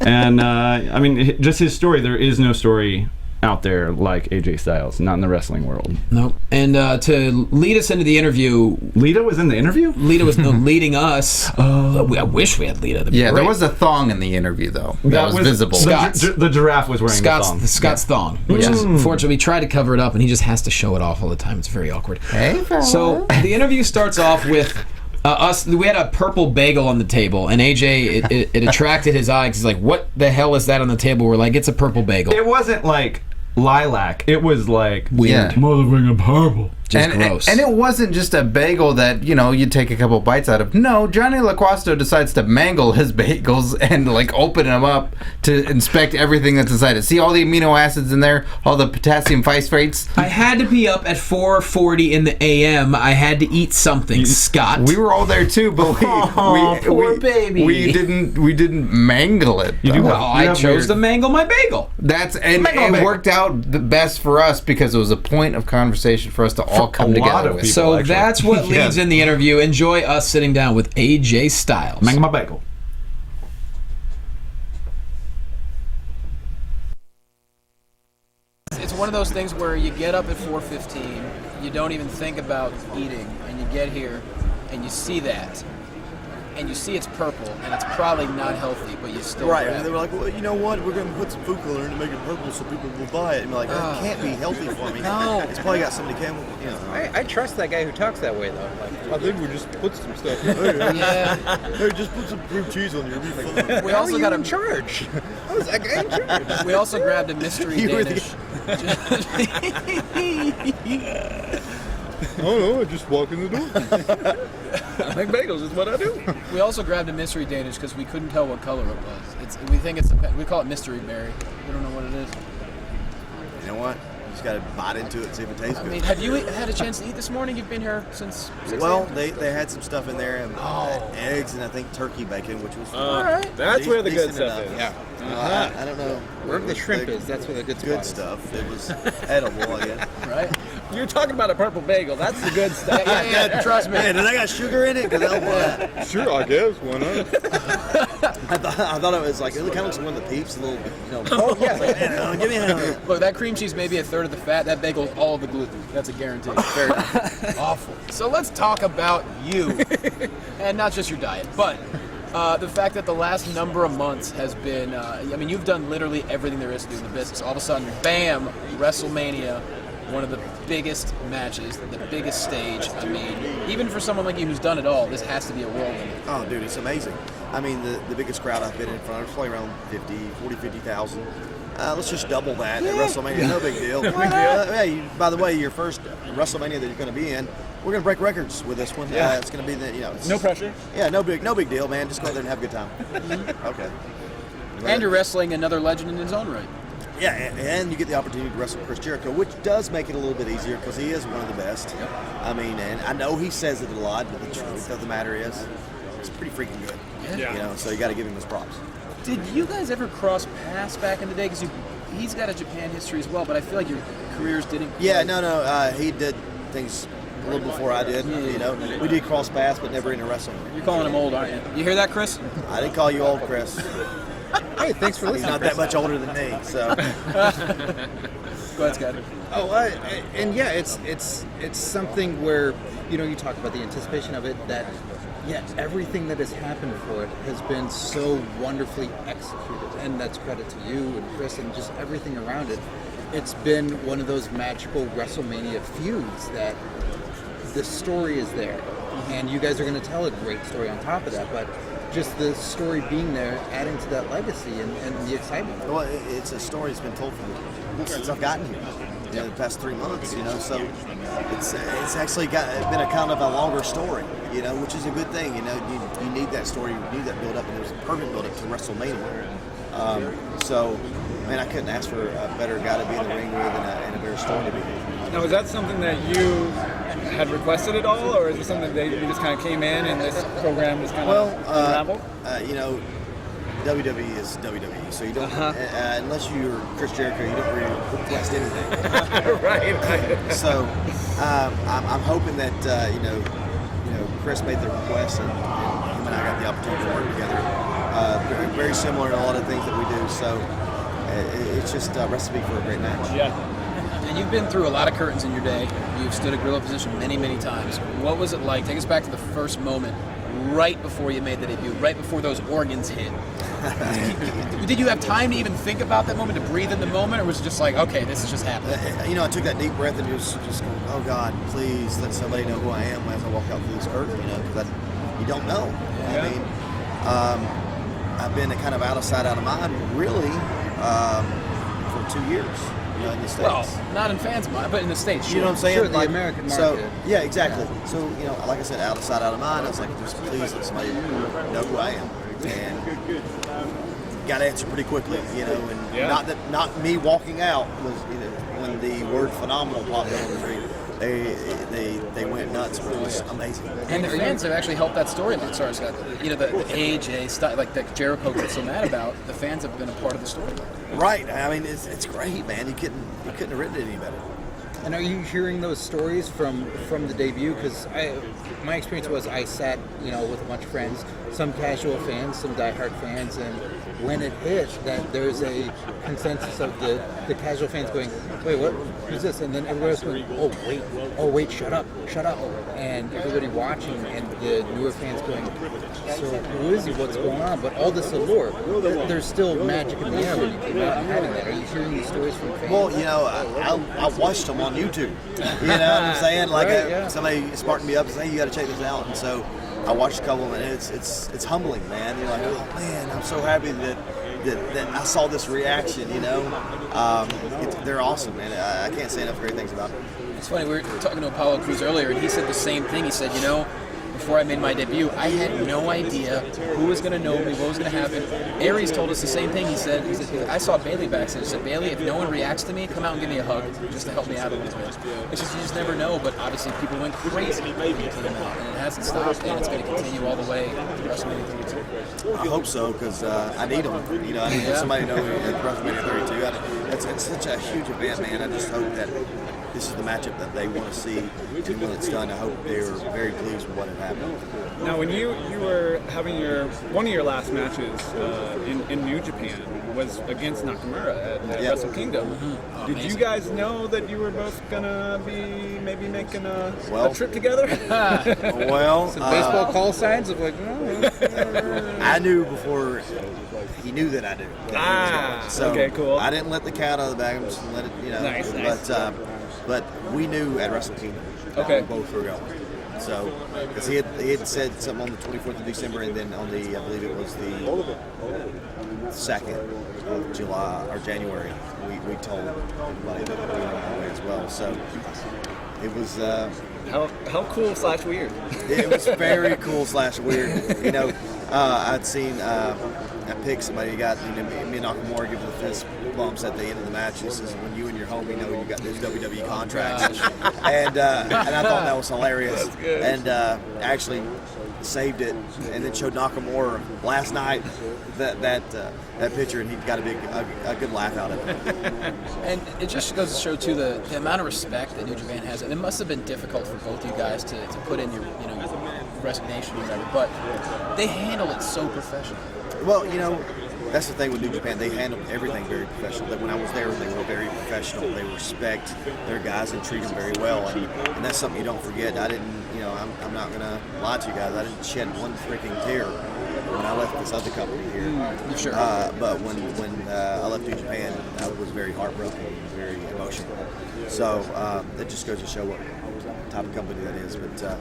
And I mean, just his story. There is no story out there like AJ Styles, not in the wrestling world. Nope. And to lead us into the interview, Lita was in the interview. Lita was leading us. I wish we had Lita. That'd be Yeah, there great. was a thong in the interview, though. That was visible. Scott's. The giraffe was wearing Scott's thong, which is unfortunately we tried to cover it up, and he just has to show it off all the time. It's very awkward. Hey, fella. So the interview starts off with us. We had a purple bagel on the table, and AJ it attracted his eye because he's like, "What the hell is that on the table?" We're like, "It's a purple bagel." It wasn't like lilac. It was like Yeah. motherfucking purple. Just gross. And it wasn't just a bagel that, you take a couple bites out of. No, Johnny LaQuasto decides to mangle his bagels and, open them up to inspect everything that's inside it. See all the amino acids in there? All the potassium phosphates? I had to be up at 4:40 in the a.m. I had to eat something, Scott. We were all there too, but Poor baby. we didn't mangle it. You though. do Well, I have chose weird- to mangle my bagel. And Mangle it bagel. worked out the best for us because it was a point of conversation for us to all come a lot together of with. people. So actually. that's what leads in the interview. Enjoy us sitting down with AJ Styles. Mango my bagel. It's one of those things where you get up at 4:15, you don't even think about eating, and you get here, and you see that, and you see it's purple, and it's probably not healthy, but you still Right, grab and it. they were like, well, you know what? We're going to put some food coloring to make it purple so people will buy it. And you're like, that can't be healthy for me. No. It's probably got some chemical, you know. I trust that guy who talks that way, though. Like, I think we just put some stuff. Hey, just put some cream cheese on your refund. We also got in charge. How is that guy in charge? We also grabbed a mystery You were Danish. Oh no, I just walk in the door. I make bagels is what I do. We also grabbed a mystery Danish because we couldn't tell what color it was. We call it mystery berry. We don't know what it is. You know what? You just got to bite into it and see if it tastes I good. mean, have you had a chance to eat this morning? You've been here since 6 Well, a.m.? they had some stuff in there, and eggs and I think turkey bacon, which was That's where the good decent stuff enough. is. Yeah. I don't know. Wherever the shrimp is, that's where the good spot is. stuff. It was edible, I guess. Right? You're talking about a purple bagel. That's the good stuff. Yeah, trust me. Hey, did I got sugar in it? Because I don't want that. Sure, I guess. Why not? I thought it was like, it kind of looks like one of the Peeps, a little, Oh, yeah. like, give me a Look, that cream cheese may be a third of the fat. That bagel's all of the gluten. That's a guarantee. Very awful. So let's talk about you, and not just your diet, but the fact that the last number of months has been. I mean, you've done literally everything there is to do in the business. All of a sudden, bam, WrestleMania, one of the biggest matches, the biggest stage. I mean, even for someone like you who's done it all, this has to be a whirlwind. Oh, dude, it's amazing. I mean, the biggest crowd I've been in front of is probably around 50,000. Let's just double that at WrestleMania. No big deal. Hey, by the way, your first WrestleMania that you're going to be in, we're going to break records with this one. Yeah. It's going to be it's, No pressure. Yeah, no big deal, man. Just go out there and have a good time. Okay. And you're wrestling another legend in his own right. Yeah, and you get the opportunity to wrestle Chris Jericho, which does make it a little bit easier because he is one of the best. Yep. I mean, and I know he says it a lot, but the truth of the matter is, it's pretty freaking good. Yeah. So you got to give him his props. Did you guys ever cross paths back in the day? Because he's got a Japan history as well, but I feel like your careers didn't. Yeah, no. He did things a little before I did. We did cross paths, but never into wrestling. You're calling him old, aren't you? You hear that, Chris? I didn't call you old, Chris. Hey, thanks for He's listening. not that much older than me, so. Go ahead, Scott. Oh, and yeah, it's something where you talk about the anticipation of it. That everything that has happened for it has been so wonderfully executed, and that's credit to you and Chris and just everything around it. It's been one of those magical WrestleMania feuds that the story is there, and you guys are going to tell a great story on top of that, but just the story being there, adding to that legacy and the excitement. Well, it's a story that's been told since I've gotten here. The past 3 months, so it's actually been a kind of a longer story, which is a good thing. You need that story, you need that build up, and it was a perfect build up to WrestleMania. I couldn't ask for a better guy to be in the ring with and a better story to be. Now, is that something that you had requested at all, or is it something that you just kind of came in and this program just kind of unraveled? WWE is WWE, so you don't unless you're Chris Jericho, you don't really request anything. Right. So I'm hoping that Chris made the request, and him and I got the opportunity to work together. Very similar in a lot of things that we do. So it's just a recipe for a great match. Yeah. And you've been through a lot of curtains in your day. You've stood a gorilla position many, many times. What was it like? Take us back to the first moment, right before you made the debut, right before those organs hit. Did you have time to even think about that moment, to breathe in the moment, or was it just like, okay, this is just happening? I took that deep breath and just going, oh God, please let somebody know who I am as I walk out through this curtain, because you don't know. Yeah. I've been kind of out of sight, out of mind, really, for 2 years. In the States. Well, not in fans' mind, but in the States. You know what I'm saying? Sure, the American market. So, yeah, exactly. So, like I said, out of sight, out of mind. I was like, just please let somebody know who I am. And got to answer pretty quickly, and not me walking out was, when the word phenomenal popped on the screen. They went nuts. It was amazing. And the fans have actually helped that storyline. Sorry, Scott. The AJ stuff, like that Jericho gets so mad about. The fans have been a part of the storyline. Right. I mean, it's great, man. You couldn't have written it any better. And are you hearing those stories from the debut? Because my experience was I sat, with a bunch of friends, some casual fans, some diehard fans, and when it hit, that there's a consensus of the casual fans going, wait, what? Who's this? And then everybody else going, oh wait, shut up, and everybody watching, and the newer fans going, so who is he? What's going on? But all this allure, there's still magic in the air when you come out and having that. Are you hearing these stories from fans? Well, I watched them on YouTube. You know what I'm saying? Like somebody sparked me up and said, hey, you got to check this out. And so I watched a couple of them, and it's humbling, man. You're like, oh man, I'm so happy that I saw this reaction. They're awesome, man. I can't say enough great things about them. It's funny, we were talking to Apollo Crews earlier, and he said the same thing. He said, before I made my debut, I had no idea who was going to know me, what was going to happen. Aries told us the same thing. He said, I saw Bailey backstage. He said, Bailey, if no one reacts to me, come out and give me a hug just to help me out a little bit. It's just, you just never know, but obviously people went crazy when he came out, and it hasn't stopped, and it's going to continue all the way to WrestleMania 32. I hope so, because I need them. I need somebody to know at WrestleMania 32. It's such a huge event, man. I just hope that this is the matchup that they want to see, and when it's done, I hope they were very pleased with what had happened. Now, when you were having one of your last matches in New Japan was against Nakamura at Wrestle Kingdom. Mm-hmm. Did you guys know that you were both gonna be maybe making a trip together? Some baseball call signs of like, I knew before he knew that I knew. So okay, cool. I didn't let the cat out of the bag. I'm just let it, Nice. But we knew at Wrestle Kingdom that we both were going. So, because he had said something on the 24th of December, and then on the, I believe it was the 2nd of July or January, we told everybody that we were on our way as well. So, it was how cool / weird. It was very cool / weird. I'd seen a pic somebody got, me and Nakamura give the fist bumps at the end of the match. He says, when you and your homie know you got those WWE contracts. And I thought that was hilarious. And actually saved it and then showed Nakamura last night that picture, and he got a good laugh out of it. And it just goes to show too the amount of respect that New Japan has, and it must have been difficult for both you guys to put in your resignation or whatever, but they handled it so professional. Well, that's the thing with New Japan. They handle everything very professional. When I was there, they were very professional. They respect their guys and treat them very well. And that's something you don't forget. I didn't, I'm not going to lie to you guys. I didn't shed one freaking tear when I left this other company here. Sure. But when I left New Japan, I was very heartbroken and very emotional. So that just goes to show what type of company that is. But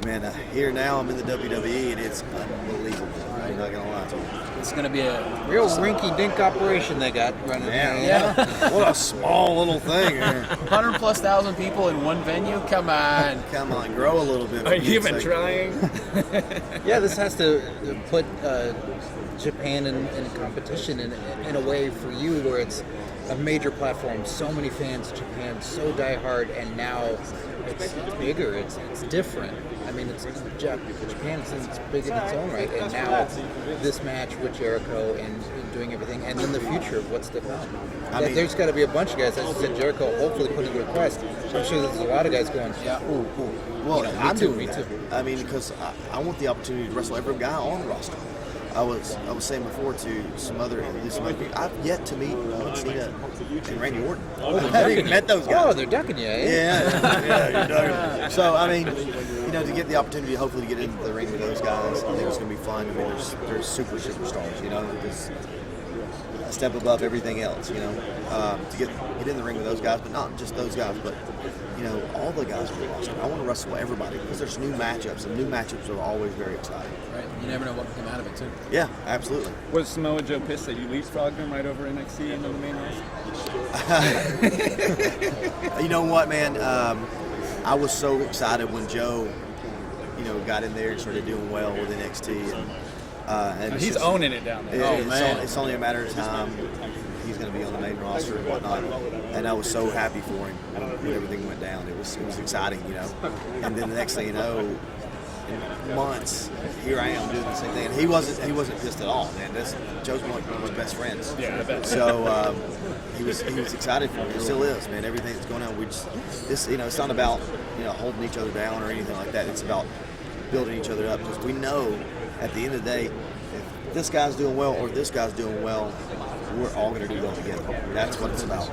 man, here now I'm in the WWE, and it's unbelievable. I'm not gonna lie to you. It's gonna be a real rinky-dink operation they got running there. Yeah. What a small little thing here. 100,000+ people in one venue. Come on, grow a little bit. Are you even trying? Yeah, this has to put Japan in competition in a way for you where it's a major platform. So many fans, Japan, so diehard, and now it's bigger. It's different. I mean, Japan is big in its own right, and now it's this match with Jericho and doing everything, and then the future of what's to come. There's got to be a bunch of guys, as you said, Jericho hopefully putting a request. I'm sure there's a lot of guys going, ooh. Well, I'm doing me that. too. I mean, because I want the opportunity to wrestle every guy on the roster. I was saying before to some other people, I've yet to meet Cena and Randy Orton. I haven't even met those guys. Oh, they're ducking you, eh? Yeah, you're ducking. So, I mean, to get the opportunity, hopefully, to get into the ring with those guys, I think it's going to be fun. I mean, they're superstars, just a step above everything else, to get in the ring with those guys, but not just those guys, but all the guys on the roster. I want to wrestle everybody because there's new matchups, and new matchups are always very exciting. Right, you never know what can come out of it too. Yeah, absolutely. Was Samoa Joe pissed that you leapfrogged him right over NXT into the main roster? You know what, man? I was so excited when Joe, got in there and started doing well with NXT, and he's owning it down there. It's only a matter of time. He's going to be on the main roster and whatnot, and I was so happy for him when everything went down. It was exciting, And then the next thing you know, in months, here I am doing the same thing. And he wasn't pissed at all, man. Joe's one of my best friends. Yeah, I bet. So he was excited for it. He still is, man. Everything that's going on, it's not about holding each other down or anything like that. It's about building each other up, because we know at the end of the day, if this guy's doing well or this guy's doing well, we're all going to do well together. That's what it's about.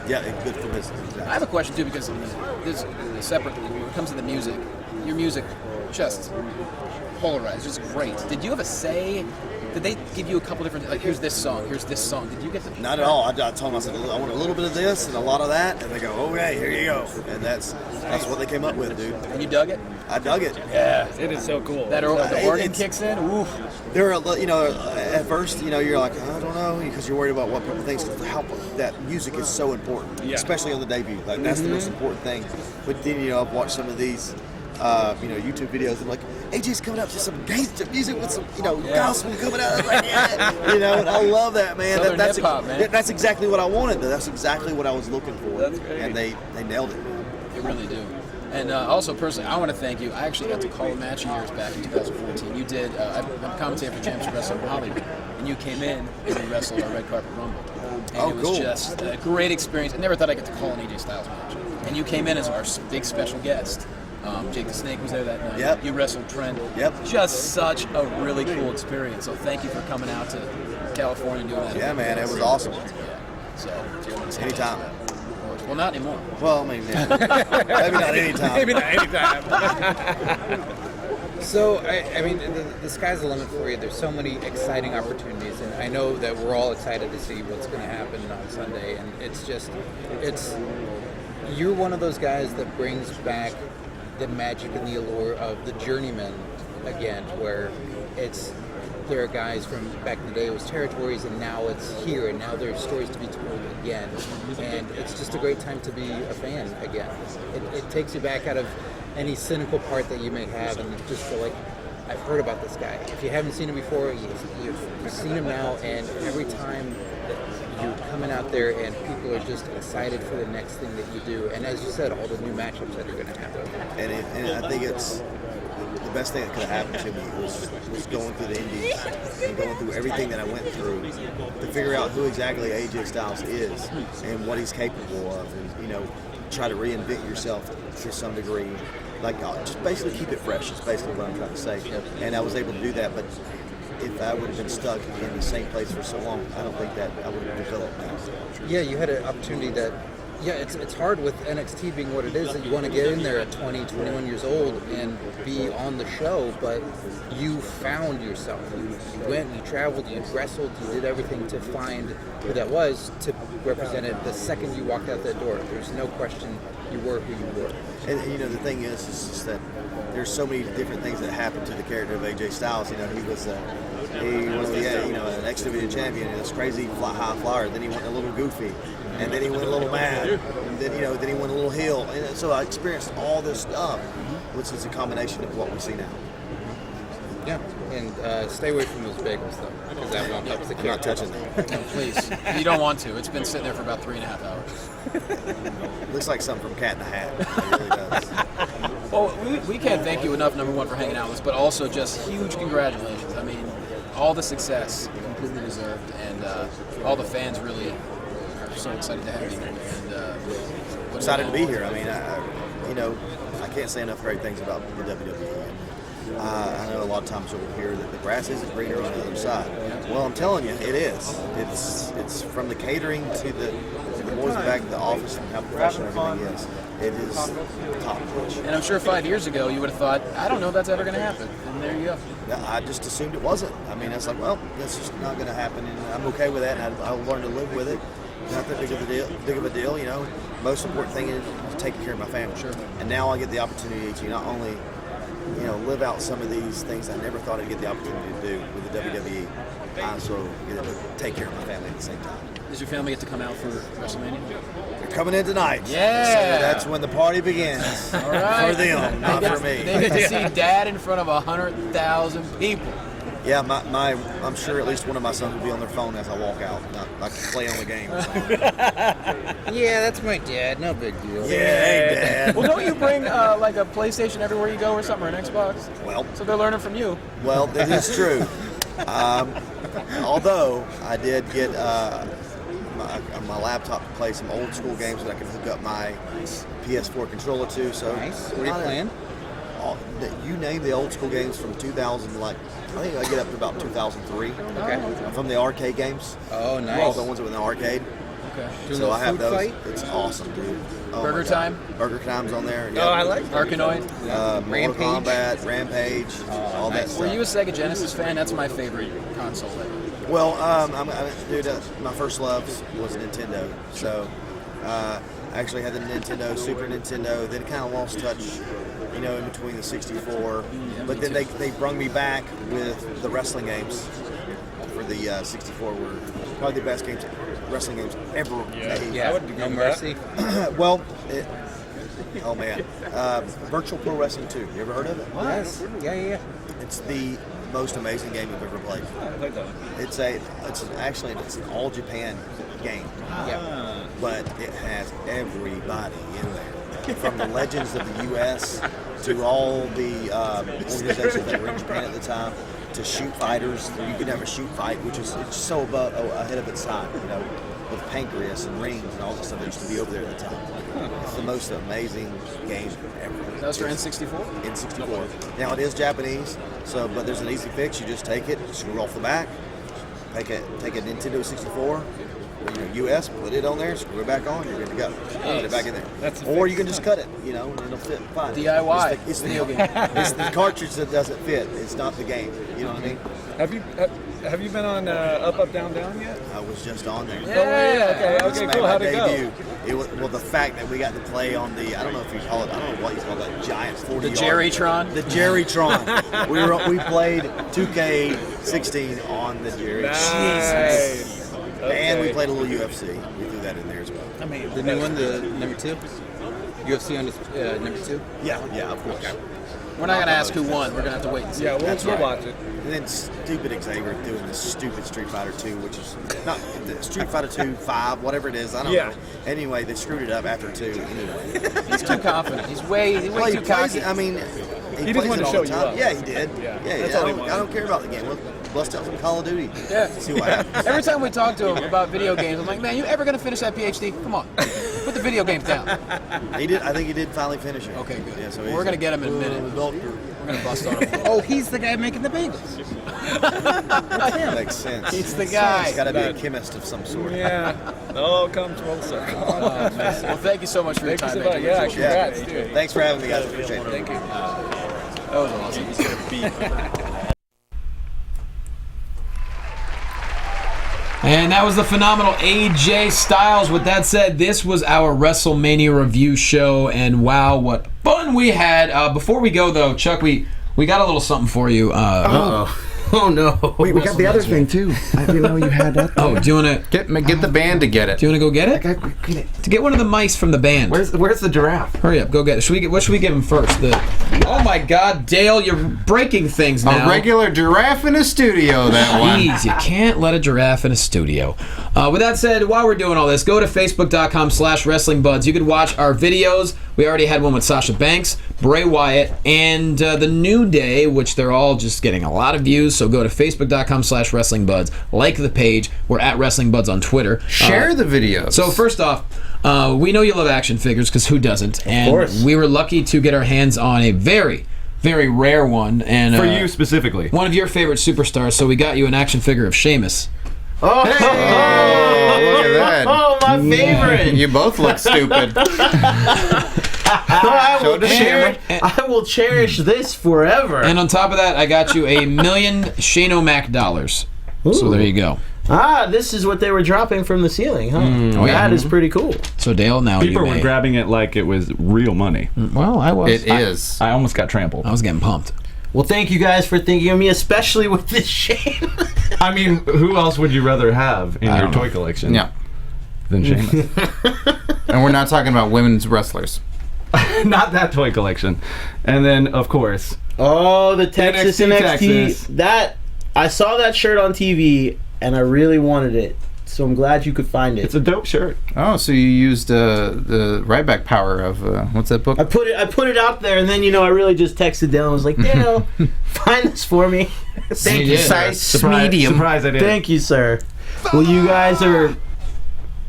Yeah, it's good for business. Exactly. I have a question too, because this is separate. When it comes to the music, your music just polarized, just great. Did you have a say? Did they give you a couple different, like, here's this song, Did you get the... Not at all. I told them, I said, I want a little bit of this and a lot of that, and they go, okay, here you go. And that's what they came up with, dude. And you dug it? I dug it. Yeah. It is so cool. The organ kicks in, oof. There are, at first, you're like, I don't know, because you're worried about what people think. How that music is so important, especially on the debut. Like, that's the most important thing. But then, I've watched some of these, YouTube videos, and like, AJ's coming up to some gangster music with some, gospel coming out. Like, and I love that, man. Southern hip-hop, man. That's exactly what I wanted. That's exactly what I was looking for. That's great. And they nailed it, man. They really do. And also, personally, I want to thank you. I actually got to call a match years back in 2014. You did, I'm commentating for Championship Wrestling in Hollywood, and you came in and you wrestled our Red Carpet Rumble. And it was just a great experience. I never thought I'd get to call an AJ Styles match. And you came in as our big special guest. Jake the Snake was there that night. Yep. You wrestled Trent. Yep. Just such a really cool experience. So thank you for coming out to California and doing that. Yeah, man, it was awesome. Yeah. So, anytime. Well, not anymore. Well, maybe not anytime. Maybe not anytime. So, I mean, the sky's the limit for you. There's so many exciting opportunities, and I know that we're all excited to see what's going to happen on Sunday. And you're one of those guys that brings back the magic and the allure of the journeyman again, where there are guys from back in the day, it was territories, and now it's here, and now there's stories to be told again, and it's just a great time to be a fan again. It takes you back out of any cynical part that you may have, and you just feel like, I've heard about this guy. If you haven't seen him before, you've seen him now, and every time you're coming out there and people are just excited for the next thing that you do. And as you said, all the new matchups that are going to happen. And I think it's the best thing that could have happened to me was going through the Indies and going through everything that I went through to figure out who exactly AJ Styles is and what he's capable of, and try to reinvent yourself to some degree. Like, just basically keep it fresh. Is basically what I'm trying to say. And I was able to do that, but if I would have been stuck in the same place for so long, I don't think that I would have developed now. Yeah, you had an opportunity that, it's hard with NXT being what it is, that you want to get in there at 20, 21 years old and be on the show, but you found yourself. You went, you traveled, you wrestled, you did everything to find who that was, to represent it the second you walked out that door. There's no question you were who you were. And the thing is just that there's so many different things that happened to the character of AJ Styles. He was an X Division champion, and this crazy high flyer. Then he went a little goofy, and then he went a little mad, and then he went a little heel. And so I experienced all this stuff, which is a combination of what we see now. Yeah, and stay away from those bagels though, because that won't help the I'm not touching them. No, please. You don't want to. It's been sitting there for about 3.5 hours. Looks like something from Cat in the Hat. It really does. Well, we can't thank you enough, number one, for hanging out with us, but also just huge congratulations. I mean, all the success completely deserved, and all the fans really are so excited to have you. And excited to be here. I mean, I can't say enough great things about the WWE. I know a lot of times you'll hear that the grass isn't greener on the other side. Well, I'm telling you, it is. It's from the catering to the boys back at the office and how professional everything is. It is top notch. And I'm sure 5 years ago you would have thought, I don't know if that's ever going to happen. And there you go. I just assumed it wasn't. I mean, it's like, well, that's just not going to happen, and I'm okay with that, and I'll learn to live with it. Not that big of a deal. Most important thing is taking care of my family. Sure. And now I get the opportunity to not only live out some of these things I never thought I'd get the opportunity to do with the WWE. I also get to take care of my family at the same time. Does your family get to come out for WrestleMania? They're coming in tonight. Yeah. So that's when the party begins. All right. For them, not for me. They get to see Dad in front of 100,000 people. Yeah, I'm sure at least one of my sons will be on their phone as I walk out, not like play on the game or something. Yeah, that's my dad. No big deal. Yeah, hey, Dad. Well, don't you bring like a PlayStation everywhere you go or something, or an Xbox? Well, so they're learning from you. Well, that is true. Although I did get my laptop to play some old school games that I can hook up my PS4 controller to. So Nice. What are you playing? You name the old school games from 2000, like I think I get up to about 2003. Okay. From the arcade games. Oh, nice. All the ones that were in the arcade. Okay. Doing So a I have food those. fight? It's awesome, dude. Oh Burger my God. Time? Burger Time's on there. Oh, I like Arkanoid? Mortal Rampage? Kombat, Rampage, all that nice. stuff. Were you a Sega Genesis fan? That's my favorite console. Well, dude, my first love was Nintendo. So, I actually had the Nintendo, Super Nintendo. Then kind of lost touch, in between the 64. But then they brung me back with the wrestling games for the 64. Were probably the best wrestling games ever made. Yeah, No Mercy. Well, oh man, Virtual Pro Wrestling 2. You ever heard of it? Yes. Yeah. It's the most amazing game you've ever played. It's actually an all Japan game. Yeah. But it has everybody in there, from the legends of the U.S. to all the organizations that were in Japan at the time, to shoot fighters. You could have a shoot fight, which is it's so ahead of its time, with pancreas and rings and all that stuff that used to be over there at the time. It's the most amazing game ever. That was for N64? N64. Now it is Japanese, but there's an easy fix. You just take it, screw off the back, take a Nintendo 64, US, put it on there, screw it back on, you're good to go. Put it back in there. Or you can just cut it, and it'll fit fine. DIY. It's the video game. It's the cartridge that doesn't fit. It's not the game. You know what I mean? Have you been on Up, Down, Down yet? I was just on there. Yeah. Okay, cool. How'd it go? It was, the fact that we got to play on the, I don't know what you call that giant 40 The Jerrytron? The Jerrytron. we played 2K16 on the Jerrytron. Nice. Okay. And we played a little UFC. We threw that in there as well. I mean, the new one, the number 2? UFC on number 2? Yeah, of course. We're not going to ask who won. We're going to have to wait and see. Yeah, we'll watch it. And then stupid Xavier doing this stupid Street Fighter 2, which is not Street Fighter 2, 5, whatever it is. I don't know. Anyway, they screwed it up after 2. Anyway. He's too confident. He's way too cocky. I mean, he just wanted to show you up. Yeah, he did. I don't care about the game. Bust out some Call of Duty. Yeah. See what happens. Every time we talk to him about video games, I'm like, man, you ever going to finish that PhD? Come on. Put the video games down. He did. I think he did finally finish it. Okay, good. Yeah, so we're going to get him in a minute. We're going to bust on him. Oh, he's the guy making the bagels. That makes sense. He's the guy. He's got to be a chemist of some sort. Yeah. It all comes full circle. Well, thank you so much for your time. Yeah, congrats, dude. Thanks for having me, guys. Appreciate it. Thank you. That was awesome. He's going to beat. And that was the phenomenal AJ Styles. With that said, this was our WrestleMania review show, and wow, what fun we had. Before we go, though, Chuck, we got a little something for you. Oh no! Wait, we got the other thing too. I didn't know you had that. Oh, do you want to get the band to get it? Do you want to go get it? To get one of the mice from the band. Where's the giraffe? Hurry up, go get it. What should we give him first? Oh my God, Dale, you're breaking things now. A regular giraffe in a studio. That one. Jeez, you can't let a giraffe in a studio. With that said, while we're doing all this, go to facebook.com/WrestlingBuds. You can watch our videos. We already had one with Sasha Banks, Bray Wyatt, and the New Day, which they're all just getting a lot of views. So go to facebook.com/WrestlingBuds. Like the page. We're at WrestlingBuds on Twitter. Share the videos. So first off, we know you love action figures, because who doesn't? And of course. We were lucky to get our hands on a very, very rare one. And for you specifically. One of your favorite superstars. So we got you an action figure of Sheamus. Oh, hey! Look at that. Oh, my favorite. You both look stupid. I will cherish this forever. And on top of that, I got you $1 million Shane O'Mac dollars. Ooh. So there you go. This is what they were dropping from the ceiling, huh? Oh, yeah. That is pretty cool. So Dale, now People you were may. grabbing it like it was real money. Well, I was. It is. I almost got trampled. I was getting pumped. Well, thank you guys for thinking of me, especially with this Shane. I mean, who else would you rather have in your toy collection? Yeah. Than Sheamus. And we're not talking about women's wrestlers. Not that toy collection. And then, of course, oh, the Texas NXT. Texas. That I saw that shirt on TV, and I really wanted it. So I'm glad you could find it. It's a dope shirt. Oh, so you used the Ryback power of what's that book? I put it out there, and then I really just texted Dale and was like, Dale, find this for me. Thank you, Size Surprise medium. I did. Thank you, sir. Well, you guys are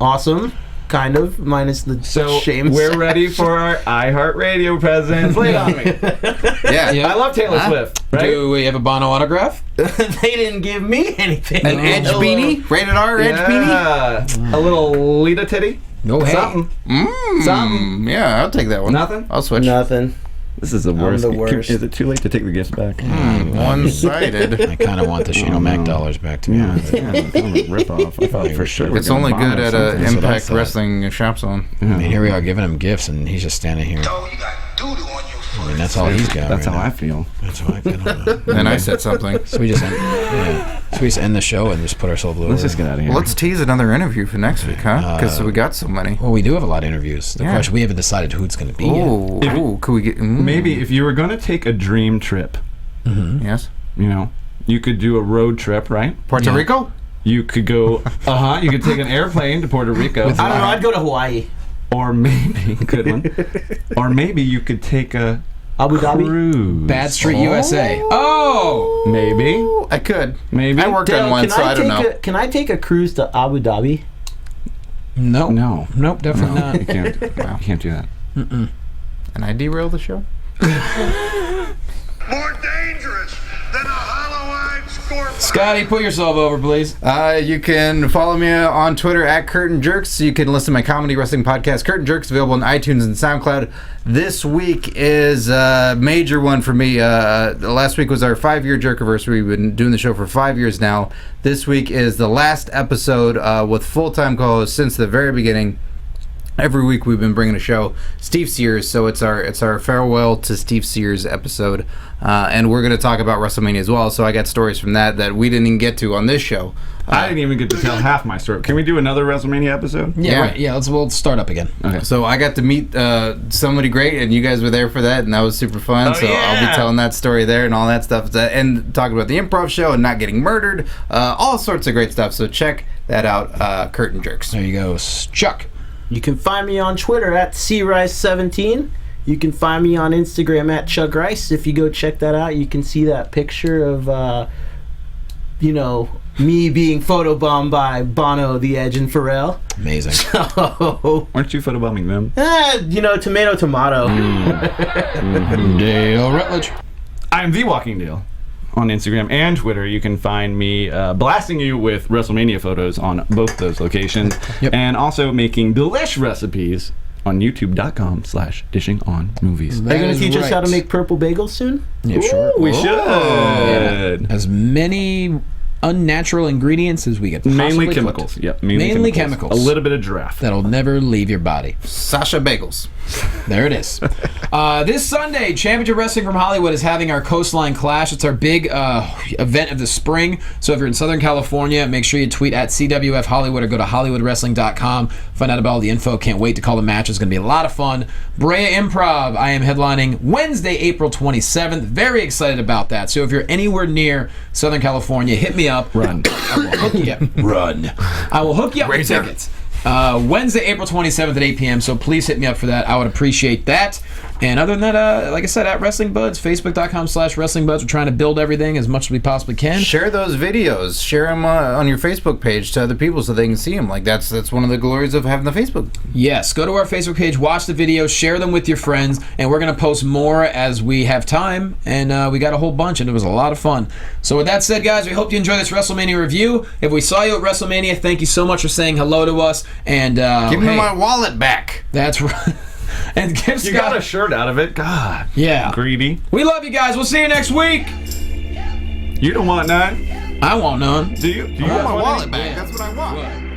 awesome, kind of, minus the shame. We're ready for our iHeartRadio presents. Lay it on me. Yeah. I love Taylor Swift. Right? Do we have a Bono autograph? They didn't give me anything. An Edge beanie? Rated R Edge beanie? A little Lita titty? No, hey. Something. Something. Yeah, I'll take that one. Nothing? I'll switch. Nothing. This is the worst. Is it too late to take the gifts back? One-sided. I kind of want the Shane O'Mac dollars back, to be honest. Rip off. I thought for sure. It's only good at Impact Wrestling Shop Zone. I mean, here we are giving him gifts, and he's just standing here. I mean, that's all he's got. That's right how now. I feel. That's how I feel. And I said something. So we just end the show and just put ourselves over. Let's just get out of here. Well, let's tease another interview for next week, huh? Because we got so many. Well, we do have a lot of interviews. The question, we haven't decided who it's going to be yet. Ooh, could we get... Maybe if you were going to take a dream trip, Yes. you know, you could do a road trip, right? Puerto Rico? You could go, you could take an airplane to Puerto Rico. I don't know, I'd go to Hawaii. Or maybe, good one. Or maybe you could take a Abu Dhabi? cruise. Bad Street, USA. Oh! Maybe. I could. Maybe. I worked on one, so I don't know. Can I take a cruise to Abu Dhabi? No. No. Nope, definitely not. You can't. You can't do that. And I derail the show? More dangerous than a hollow-eyed scorpion. Scotty, put yourself over, please. You can follow me on Twitter at Curtain Jerks. You can listen to my comedy wrestling podcast, Curtain Jerks, available on iTunes and SoundCloud. This week is a major one for me. Last week was our 5-year Jerkiversary. We've been doing the show for 5 years now. This week is the last episode with full-time co-hosts since the very beginning. Every week we've been bringing a show, Steve Sears, so it's our farewell to Steve Sears episode, and we're going to talk about WrestleMania as well. So I got stories from that we didn't even get to on this show. I didn't even get to tell half my story. Can we do another WrestleMania episode? Yeah, right. Yeah, we'll start up again. Okay. So I got to meet somebody great, and you guys were there for that, and that was super fun. I'll be telling that story there and all that stuff, and talking about the improv show and not getting murdered, all sorts of great stuff. So check that out, Curtain Jerks. There you go, Chuck. You can find me on Twitter at crice17. You can find me on Instagram at Chuck Rice. If you go check that out, you can see that picture of, me being photobombed by Bono, The Edge, and Pharrell. Amazing. So, Aren't you photobombing them? tomato. Dale Rutledge. I'm The Walking Dale. On Instagram and Twitter, you can find me blasting you with WrestleMania photos on both those locations, and also making delish recipes on youtube.com/dishingonmovies. Are you going to teach us how to make purple bagels soon? Yeah, sure. We should. Yeah. As many unnatural ingredients as we get. Mainly chemicals. Yep. Mainly chemicals. A little bit of giraffe. That'll never leave your body. Sasha Bagels. There it is. This Sunday, Championship Wrestling from Hollywood is having our Coastline Clash. It's our big event of the spring. So if you're in Southern California, make sure you tweet at CWF Hollywood or go to HollywoodWrestling.com. Find out about all the info. Can't wait to call the match. It's going to be a lot of fun. Brea Improv, I am headlining Wednesday, April 27th. Very excited about that. So if you're anywhere near Southern California, hit me up. Run. I will hook you up. Run. I will hook you up with tickets. Wednesday, April 27th at 8 p.m. So please hit me up for that. I would appreciate that. And other than that, like I said, at Wrestling Buds, Facebook.com/Wrestling Buds. We're trying to build everything as much as we possibly can. Share those videos. Share them on your Facebook page to other people so they can see them. Like that's one of the glories of having the Facebook. Yes, go to our Facebook page, watch the videos, share them with your friends, and we're going to post more as we have time. And we got a whole bunch, and it was a lot of fun. So with that said, guys, we hope you enjoy this WrestleMania review. If we saw you at WrestleMania, thank you so much for saying hello to us. And give me my wallet back. That's right. And give You got a shirt out of it. God. Yeah. Greedy. We love you guys. We'll see you next week. You don't want none. I want none. Do you? I want my wallet back. That's what I want.